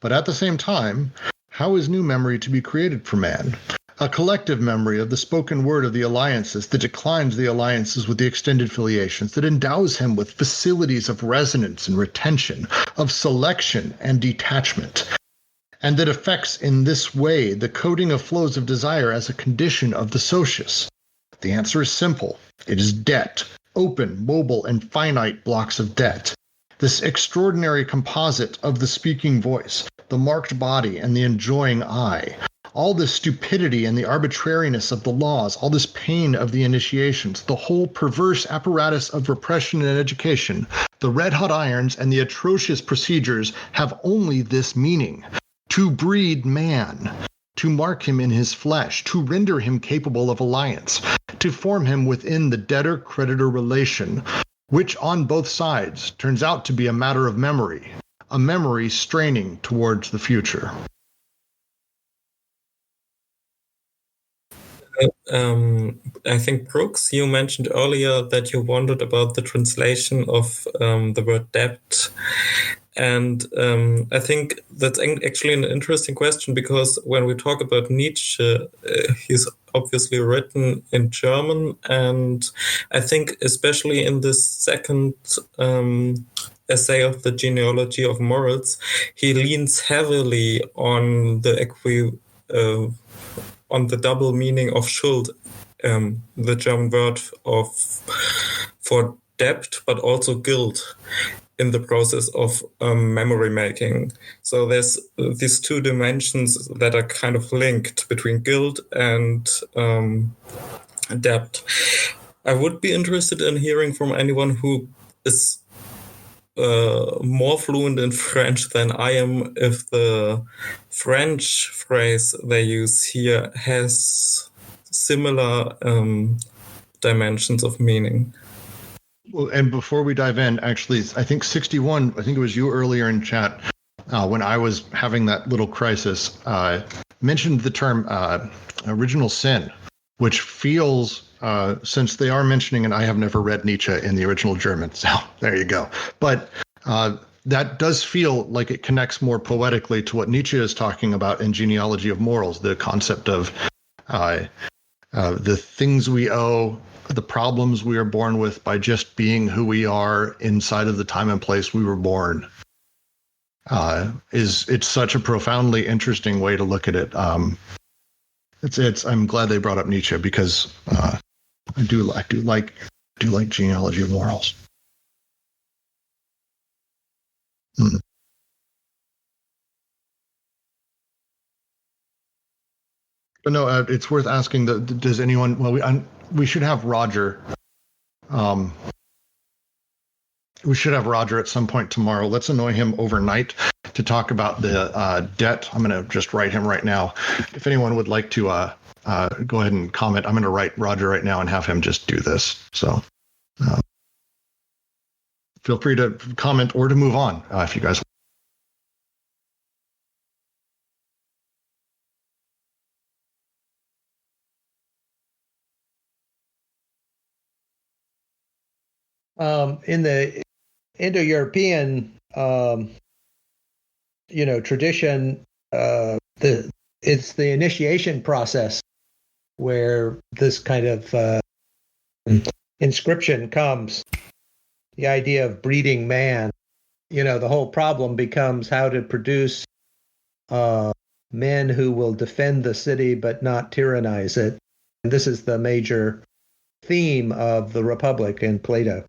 A: But at the same time, how is new memory to be created for man? A collective memory of the spoken word of the alliances that declines the alliances with the extended filiations, that endows him with facilities of resonance and retention, of selection and detachment, and that affects in this way the coding of flows of desire as a condition of the socius? The answer is simple. It is debt, open, mobile, and finite blocks of debt. This extraordinary composite of the speaking voice, the marked body, and the enjoying eye, all this stupidity and the arbitrariness of the laws, all this pain of the initiations, the whole perverse apparatus of repression and education, the red-hot irons and the atrocious procedures have only this meaning: to breed man, to mark him in his flesh, to render him capable of alliance, to form him within the debtor-creditor relation, which on both sides turns out to be a matter of memory, a memory straining towards the future.
F: I think, Brooks, you mentioned earlier that you wondered about the translation of the word debt. And I think that's actually an interesting question, because when we talk about Nietzsche, he's obviously written in German. And I think especially in this second essay of the genealogy of morals, he leans heavily on on the double meaning of Schuld, the German word for debt, but also guilt in the process of memory making. So there's these two dimensions that are kind of linked between guilt and debt. I would be interested in hearing from anyone who is more fluent in French than I am, if the French phrase they use here has similar dimensions of meaning.
A: Well, and before we dive in, actually, I think 61, I think it was you earlier in chat, when I was having that little crisis, mentioned the term original sin, which feels, since they are mentioning, and I have never read Nietzsche in the original German, so there you go. But that does feel like it connects more poetically to what Nietzsche is talking about in Genealogy of Morals, the concept of the things we owe, the problems we are born with by just being who we are inside of the time and place we were born. It's such a profoundly interesting way to look at it. I'm glad they brought up Nietzsche, because I do like Genealogy of Morals. But no, it's worth asking. Does anyone? Well, we should have Roger. We should have Roger at some point tomorrow. Let's annoy him overnight to talk about the debt. I'm going to just write him right now. If anyone would like to go ahead and comment, I'm going to write Roger right now and have him just do this. So feel free to comment or to move on if you guys.
B: In the Indo-European, tradition, it's the initiation process where this kind of inscription comes. the idea of breeding man, the whole problem becomes how to produce men who will defend the city but not tyrannize it. And this is the major theme of the Republic in Plato.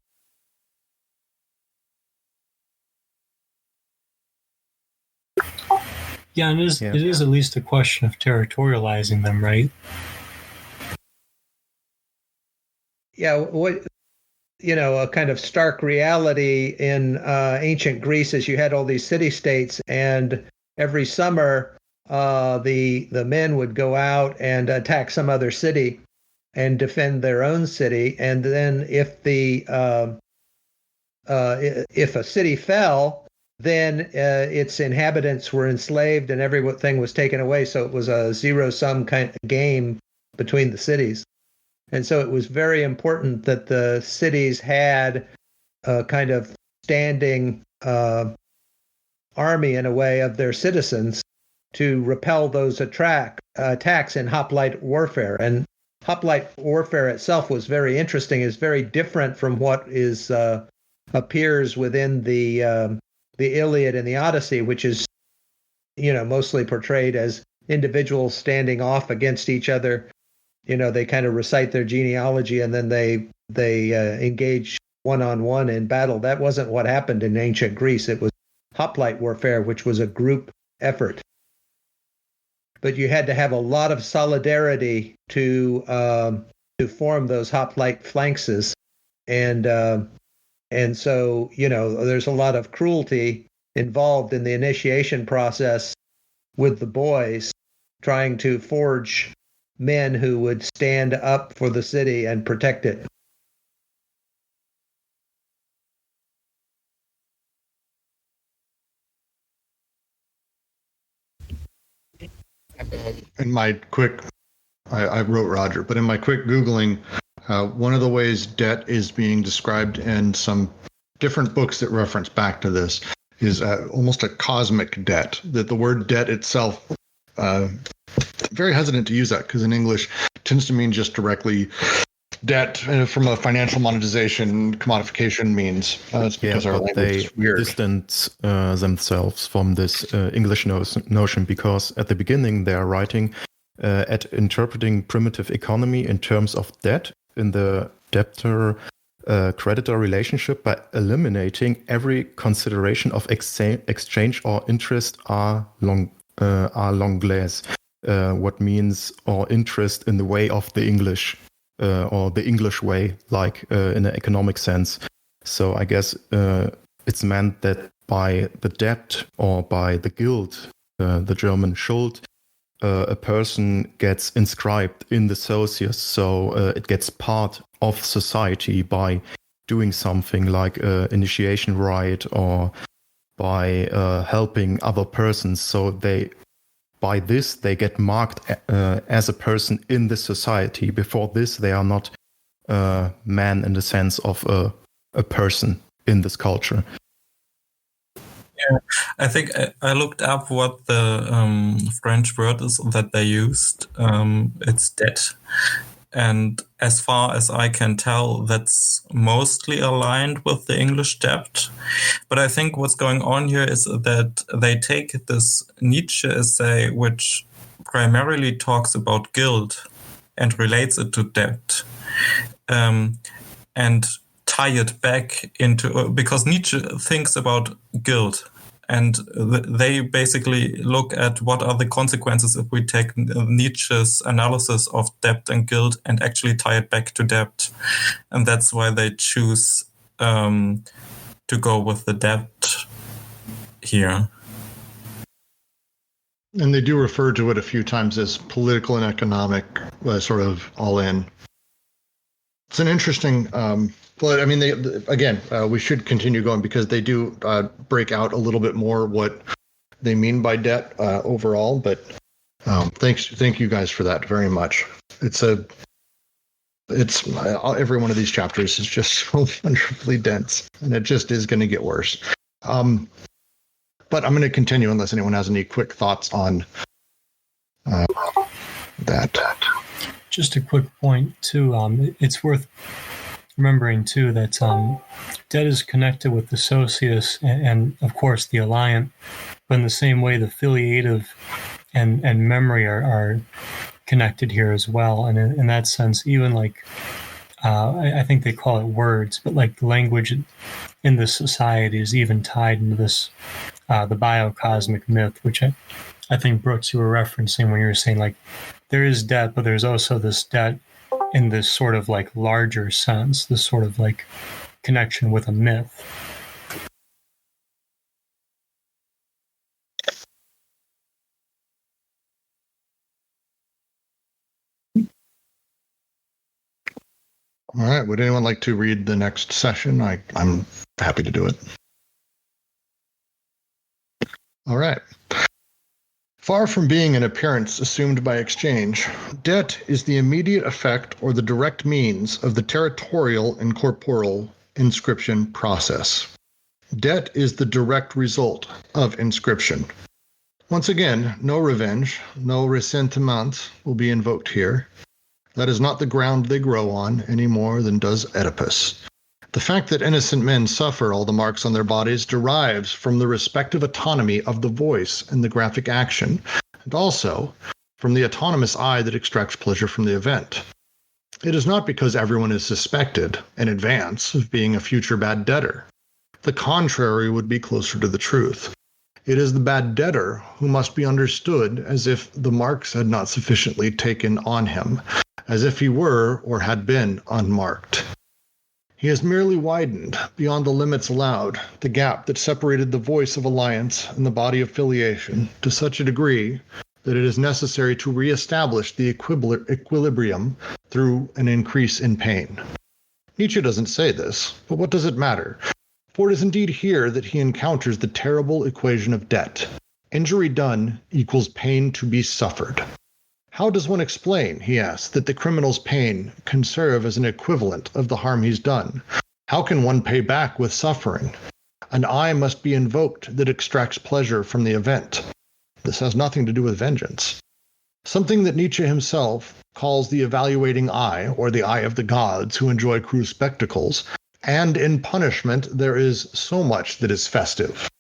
C: Yeah, and it is at least a question of territorializing them, right?
B: Yeah, a kind of stark reality in ancient Greece is you had all these city-states, and every summer the men would go out and attack some other city and defend their own city, and then if a city fell, then its inhabitants were enslaved and everything was taken away. So it was a zero-sum kind of game between the cities. And so it was very important that the cities had a kind of standing army, in a way, of their citizens to repel those attacks in hoplite warfare. And hoplite warfare itself was very interesting. It's very different from what appears within the Iliad and the Odyssey, which is, mostly portrayed as individuals standing off against each other. They kind of recite their genealogy and then they engage one-on-one in battle. That wasn't what happened in ancient Greece. It was hoplite warfare, which was a group effort. But you had to have a lot of solidarity to form those hoplite phalanxes, and so, there's a lot of cruelty involved in the initiation process with the boys, trying to forge men who would stand up for the city and protect it.
A: In my quick, I wrote Roger, but in my quick Googling, one of the ways debt is being described in some different books that reference back to this is almost a cosmic debt. That the word debt itself, very hesitant to use that because in English it tends to mean just directly debt from a financial monetization, commodification means. It's because our language is weird.
E: They distance themselves from this English notion because at the beginning they are writing at interpreting primitive economy in terms of debt in the debtor-creditor relationship by eliminating every consideration of exchange or interest à l'anglaise, what means or interest in the way of the English or the English way, like in an economic sense. So I guess it's meant that by the debt or by the guild, the German Schuld, a person gets inscribed in the socius, so it gets part of society by doing something like initiation rite or by helping other persons. So by this they get marked as a person in the society. Before this, they are not man in the sense of a person in this culture.
F: Yeah, I think I looked up what the French word is that they used. It's debt. And as far as I can tell, that's mostly aligned with the English debt. But I think what's going on here is that they take this Nietzsche essay, which primarily talks about guilt and relates it to debt, and tie it back into, because Nietzsche thinks about guilt. And they basically look at what are the consequences if we take Nietzsche's analysis of debt and guilt and actually tie it back to debt. And that's why they choose to go with the debt here.
A: And they do refer to it a few times as political and economic, sort of all in. It's an interesting... But I mean, we should continue going because they do break out a little bit more what they mean by debt overall. But thank you guys for that very much. It's every one of these chapters is just so wonderfully dense, and it just is going to get worse. But I'm going to continue unless anyone has any quick thoughts on that.
C: Just a quick point too. It's worth remembering too that debt is connected with the socius and of course the alliant, but in the same way the filiative and memory are connected here as well. And in that sense, even like I think they call it words, but like the language in this society is even tied into this the biocosmic myth, which I think, Brooks, you were referencing when you were saying like there is debt, but there's also this debt in this sort of like larger sense, this sort of like connection with a myth.
A: All right. Would anyone like to read the next session? I'm happy to do it. All right. Far from being an appearance assumed by exchange, debt is the immediate effect or the direct means of the territorial and corporeal inscription process. Debt is the direct result of inscription. Once again, no revenge, no ressentiment will be invoked here. That is not the ground they grow on any more than does Oedipus. The fact that innocent men suffer all the marks on their bodies derives from the respective autonomy of the voice and the graphic action, and also from the autonomous eye that extracts pleasure from the event. It is not because everyone is suspected in advance of being a future bad debtor. The contrary would be closer to the truth. It is the bad debtor who must be understood as if the marks had not sufficiently taken on him, as if he were or had been unmarked. He has merely widened, beyond the limits allowed, the gap that separated the voice of alliance and the body of filiation to such a degree that it is necessary to reestablish the equilibrium through an increase in pain. Nietzsche doesn't say this, but what does it matter? For it is indeed here that he encounters the terrible equation of debt. Injury done equals pain to be suffered. How does one explain, he asks, that the criminal's pain can serve as an equivalent of the harm he's done? How can one pay back with suffering? An eye must be invoked that extracts pleasure from the event. This has nothing to do with vengeance. Something that Nietzsche himself calls the evaluating eye, or the eye of the gods who enjoy cruel spectacles, and in punishment there is so much that is festive.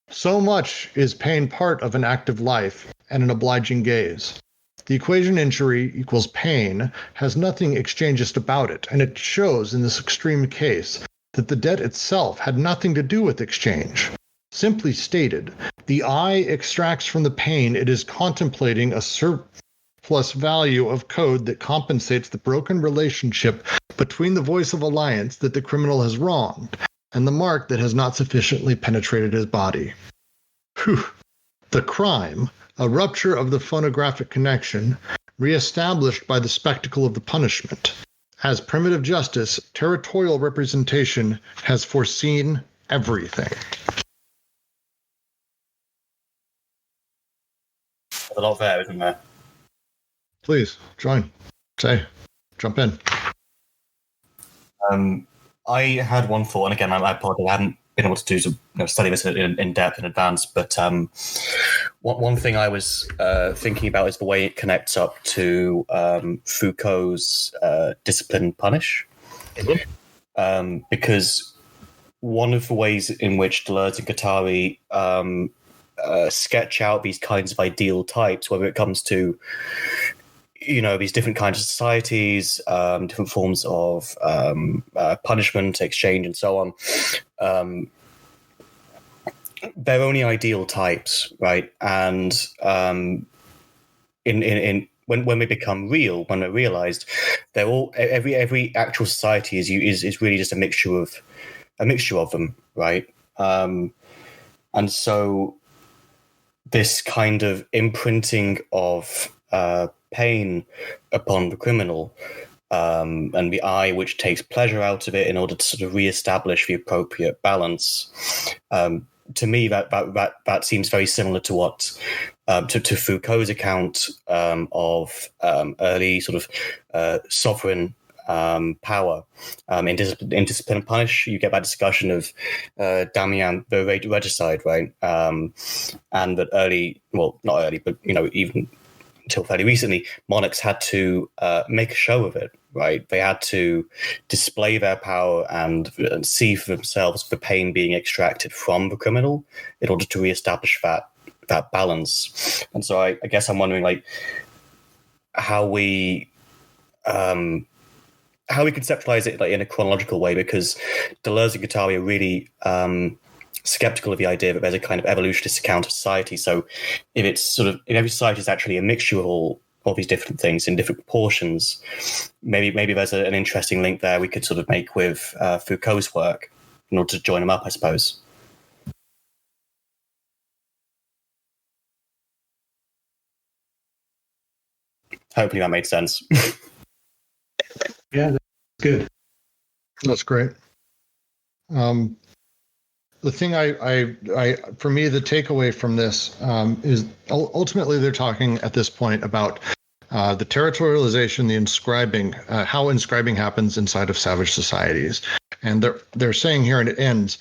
A: So much is pain part of an active life and an obliging gaze. The equation injury equals pain has nothing exchangist about it, and it shows in this extreme case that the debt itself had nothing to do with exchange. Simply stated, the eye extracts from the pain it is contemplating a surplus value of code that compensates the broken relationship between the voice of alliance that the criminal has wronged and the mark that has not sufficiently penetrated his body. Whew. The crime, a rupture of the phonographic connection, reestablished by the spectacle of the punishment. As primitive justice, territorial representation has foreseen everything.
G: There's a lot there, isn't there?
A: Please, join. Jump in.
G: I had one thought, and again, I apologize, I hadn't been able to do some study this in depth in advance, but one thing I was thinking about is the way it connects up to Foucault's discipline and punish. Because one of the ways in which Deleuze and Guattari sketch out these kinds of ideal types, whether it comes to these different kinds of societies, different forms of punishment, exchange, and so on. They're only ideal types, right? And in when they become real, when they're realized, they're all every actual society is really just a mixture of them, right? And so this kind of imprinting of pain upon the criminal, and the eye which takes pleasure out of it in order to sort of reestablish the appropriate balance. To me, that seems very similar to what to Foucault's account of early sort of sovereign power in Discipline and Punish. You get that discussion of Damian the regicide, right? And that early, well, not early, but even until fairly recently, monarchs had to make a show of it, right? They had to display their power and see for themselves the pain being extracted from the criminal in order to reestablish that balance. And so I guess I'm wondering, like, how we conceptualize it, like, in a chronological way, because Deleuze and Guattari are really skeptical of the idea that there's a kind of evolutionist account of society. So if every society is actually a mixture of all these different things in different proportions, maybe there's an interesting link there we could sort of make with Foucault's work in order to join them up, I suppose. Hopefully that made sense.
B: Yeah, that's good.
A: That's great. The thing for me, the takeaway from this is ultimately they're talking at this point about the territorialization, the inscribing, how inscribing happens inside of savage societies. And they're saying here, and it ends,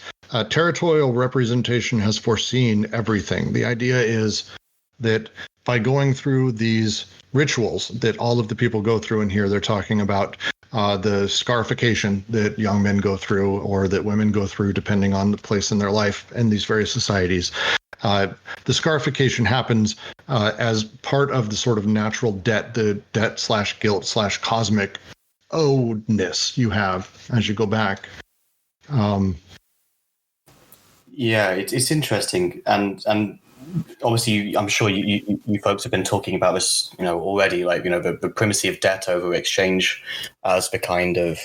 A: territorial representation has foreseen everything. The idea is that by going through these rituals that all of the people go through in here, they're talking about the scarification that young men go through or that women go through, depending on the place in their life in these various societies. The scarification happens as part of the sort of natural debt, the debt/guilt/cosmic owedness you have as you go back.
G: Yeah, it's interesting, and obviously, I'm sure you folks have been talking about this, already. Like, the primacy of debt over exchange as the kind of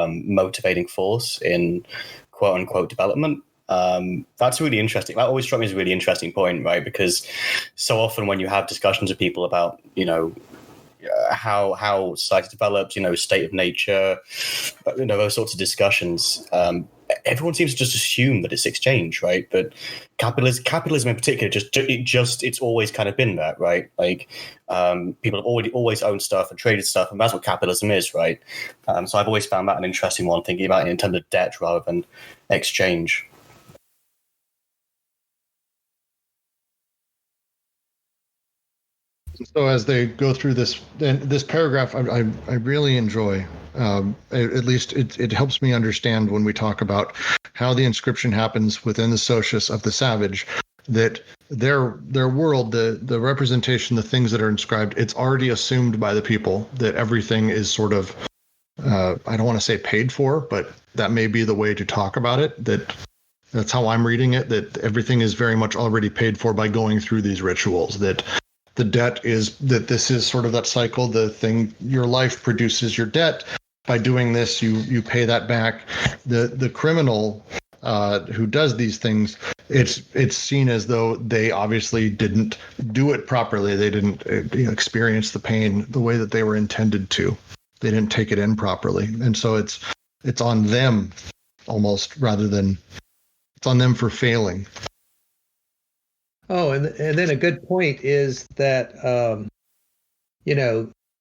G: motivating force in quote unquote development. That's really interesting. That always struck me as a really interesting point, right? Because so often when you have discussions with people about, how society develops, state of nature, those sorts of discussions, everyone seems to just assume that it's exchange, right? But capitalism in particular, it's always kind of been that, right? Like, people have always owned stuff and traded stuff, and that's what capitalism is, right? So I've always found that an interesting one, thinking about it in terms of debt rather than exchange.
A: So as they go through this paragraph, I really enjoy. At least it helps me understand when we talk about how the inscription happens within the socius of the savage, that their world, the representation, the things that are inscribed, it's already assumed by the people that everything is sort of, I don't want to say paid for, but that may be the way to talk about it. That's how I'm reading it, that everything is very much already paid for by going through these rituals, that the debt is that this is sort of that cycle, the thing, your life produces your debt. By doing this, you pay that back. The criminal who does these things, it's seen as though they obviously didn't do it properly. They didn't experience the pain the way that they were intended to. They didn't take it in properly. And so it's on them almost, rather than it's on them for failing.
B: Oh, and then a good point is that,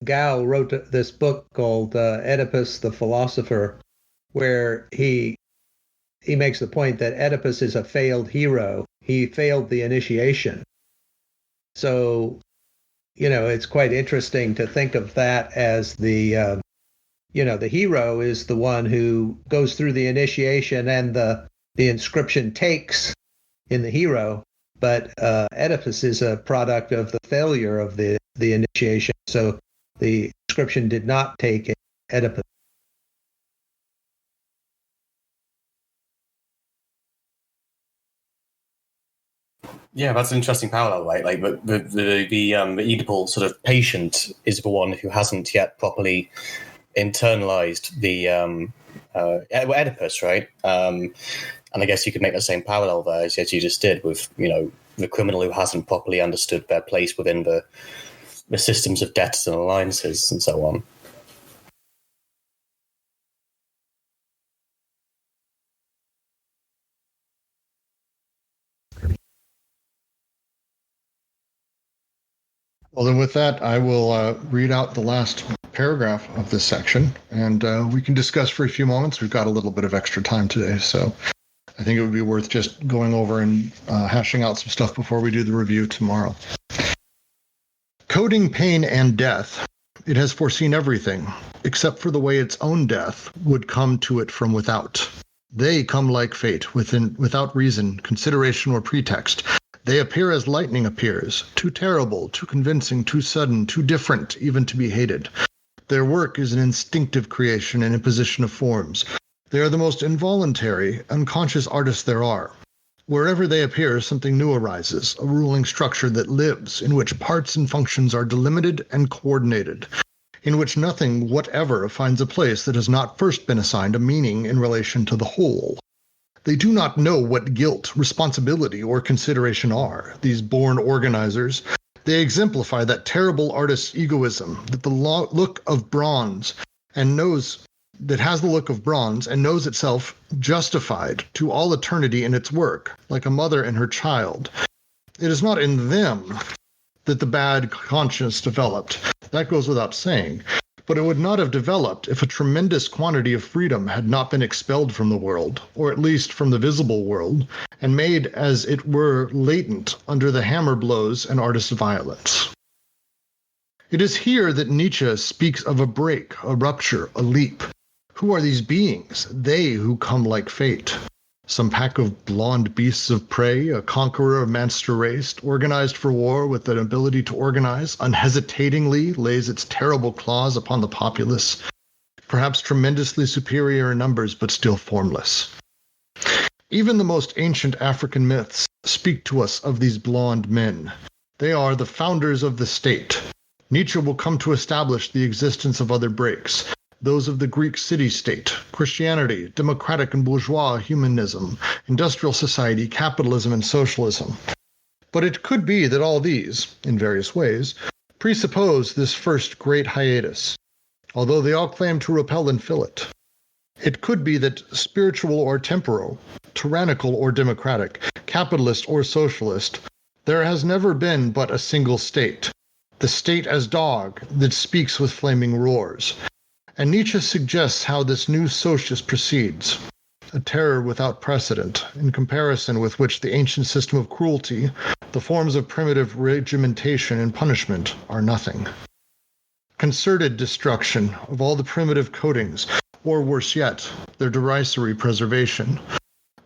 B: Gao wrote this book called Oedipus the Philosopher, where he makes the point that Oedipus is a failed hero. He failed the initiation. So, it's quite interesting to think of that as the hero is the one who goes through the initiation and the inscription takes in the hero. But Oedipus is a product of the failure of the initiation. So the inscription did not take Oedipus.
G: Yeah, that's an interesting parallel, right? Like the Oedipal sort of patient is the one who hasn't yet properly internalized the Oedipus, right? And I guess you could make the same parallel there as you just did with, the criminal who hasn't properly understood their place within the systems of debts and alliances and so on.
A: Well, then with that, I will read out the last paragraph of this section, and we can discuss for a few moments. We've got a little bit of extra time today, so I think it would be worth just going over and hashing out some stuff before we do the review tomorrow. Coding pain and death, it has foreseen everything, except for the way its own death would come to it from without. They come like fate, without reason, consideration, or pretext. They appear as lightning appears, too terrible, too convincing, too sudden, too different, even to be hated. Their work is an instinctive creation and imposition of forms. They are the most involuntary, unconscious artists there are. Wherever they appear, something new arises, a ruling structure that lives, in which parts and functions are delimited and coordinated, in which nothing whatever finds a place that has not first been assigned a meaning in relation to the whole. They do not know what guilt, responsibility, or consideration are, these born organizers. They exemplify that terrible artist's egoism, that the look of bronze and knows that has the look of bronze and knows itself justified to all eternity in its work, like a mother and her child. It is not in them that the bad conscience developed. That goes without saying. But it would not have developed if a tremendous quantity of freedom had not been expelled from the world, or at least from the visible world, and made as it were latent under the hammer blows and artist's violence. It is here that Nietzsche speaks of a break, a rupture, a leap. Who are these beings, they who come like fate? Some pack of blonde beasts of prey, a conqueror of man's race, organized for war with an ability to organize, unhesitatingly lays its terrible claws upon the populace, perhaps tremendously superior in numbers, but still formless. Even the most ancient African myths speak to us of these blonde men. They are the founders of the state. Nietzsche will come to establish the existence of other breaks, those of the Greek city-state, Christianity, democratic and bourgeois humanism, industrial society, capitalism, and socialism. But it could be that all these, in various ways, presuppose this first great hiatus, although they all claim to repel and fill it. It could be that spiritual or temporal, tyrannical or democratic, capitalist or socialist, there has never been but a single state, the state as dog that speaks with flaming roars. And Nietzsche suggests how this new socius proceeds, a terror without precedent, in comparison with which the ancient system of cruelty, the forms of primitive regimentation and punishment, are nothing. Concerted destruction of all the primitive coatings, or worse yet, their derisory preservation,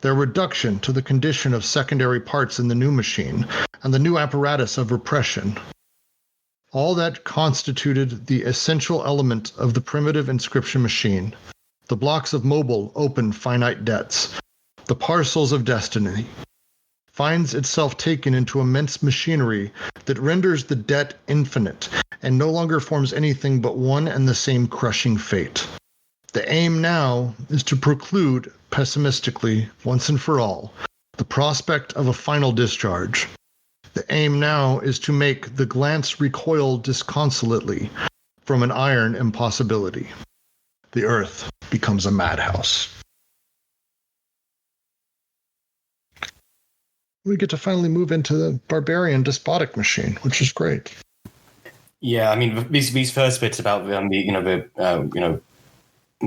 A: their reduction to the condition of secondary parts in the new machine, and the new apparatus of repression. All that constituted the essential element of the primitive inscription machine, the blocks of mobile, open, finite debts, the parcels of destiny, finds itself taken into immense machinery that renders the debt infinite and no longer forms anything but one and the same crushing fate. The aim now is to preclude, pessimistically, once and for all, the prospect of a final discharge. The aim now is to make the glance recoil disconsolately from an iron impossibility. The earth becomes a madhouse. We get to finally move into the barbarian despotic machine, which is great.
G: Yeah, I mean, these first bits about what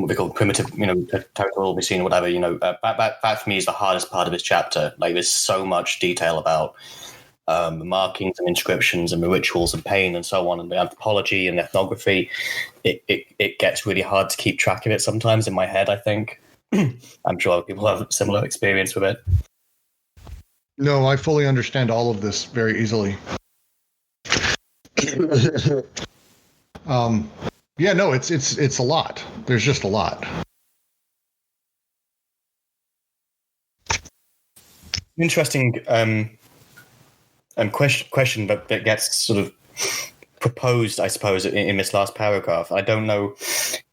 G: they call primitive, territorial machine or whatever, that for me is the hardest part of this chapter. Like, there's so much detail about the markings and inscriptions and the rituals and pain and so on, and the anthropology and ethnography. It gets really hard to keep track of it sometimes in my head, I think. I'm sure people have a similar experience with it.
A: No, I fully understand all of this very easily. Yeah, no, it's a lot. There's just a lot.
G: Interesting question that gets sort of proposed, I suppose, in this last paragraph. I don't know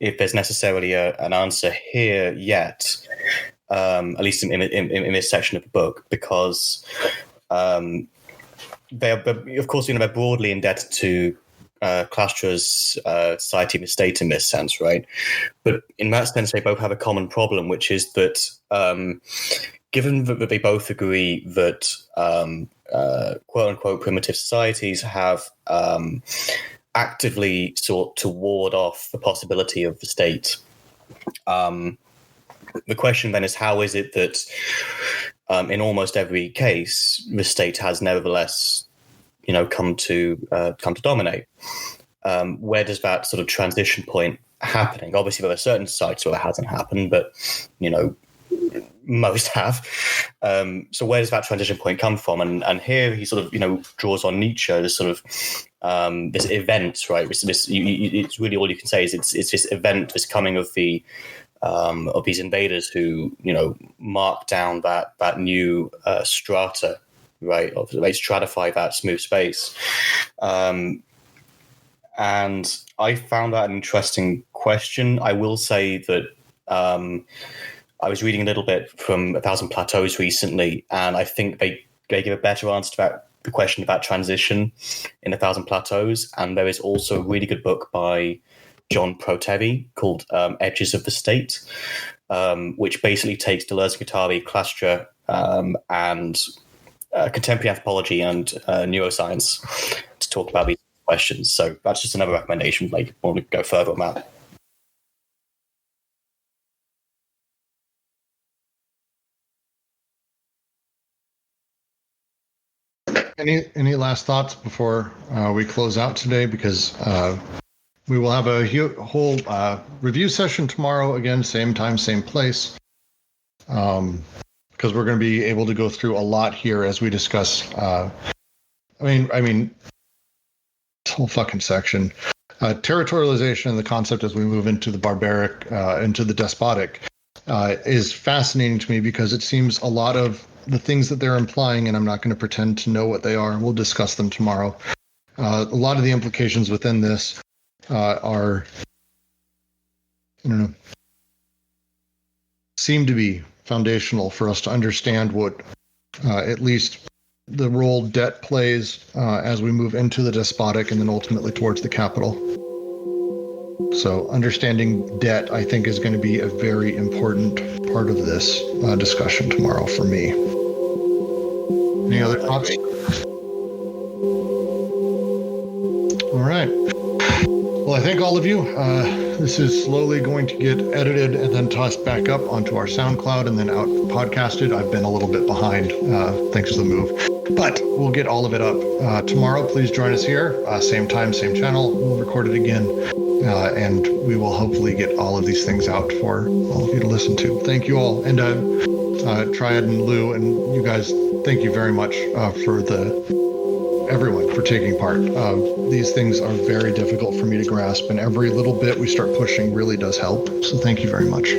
G: if there's necessarily an answer here yet, at least in this section of the book, because they're, of course, they're broadly indebted to Klastra's society and the state in this sense, right? But in that sense, they both have a common problem, which is that given that they both agree that quote-unquote primitive societies have actively sought to ward off the possibility of the state, the question then is, how is it that in almost every case, the state has nevertheless come to dominate. Where does that sort of transition point happening? Obviously, there are certain sites where it hasn't happened, but most have. So where does that transition point come from? And here he sort of draws on Nietzsche, this sort of this event, right? It's really all you can say is it's this event, this coming of the of these invaders who mark down that new strata, right? They stratify that smooth space. And I found that an interesting question. I will say that I was reading a little bit from 1,000 Plateaus recently, and I think they give a better answer to the question about transition in 1,000 Plateaus. And there is also a really good book by John Protevi called Edges of the State, which basically takes Deleuze-Guattari, Clastra, and contemporary anthropology and neuroscience to talk about these questions. So that's just another recommendation. Like, I want to go further on that.
A: Any last thoughts before we close out today? Because we will have a whole review session tomorrow. Again, same time, same place. Because we're going to be able to go through a lot here as we discuss. I mean, this whole fucking section, territorialization and the concept as we move into the barbaric, into the despotic, is fascinating to me because it seems a lot of the things that they're implying, and I'm not going to pretend to know what they are. We'll discuss them tomorrow. A lot of the implications within this are, seem to be foundational for us to understand what at least the role debt plays as we move into the despotic and then ultimately towards the capital. So understanding debt, I think, is going to be a very important part of this discussion tomorrow for me. Any other thoughts? All right. Well, I thank all of you. This is slowly going to get edited and then tossed back up onto our SoundCloud and then out podcasted. I've been a little bit behind thanks to the move, but we'll get all of it up tomorrow. Please join us here, same time, same channel. We'll record it again, and we will hopefully get all of these things out for all of you to listen to. Thank you all, and Triad and Lou and you guys, thank you very much for everyone for taking part. These things are very difficult for me to grasp, and every little bit we start pushing really does help. So thank you very much.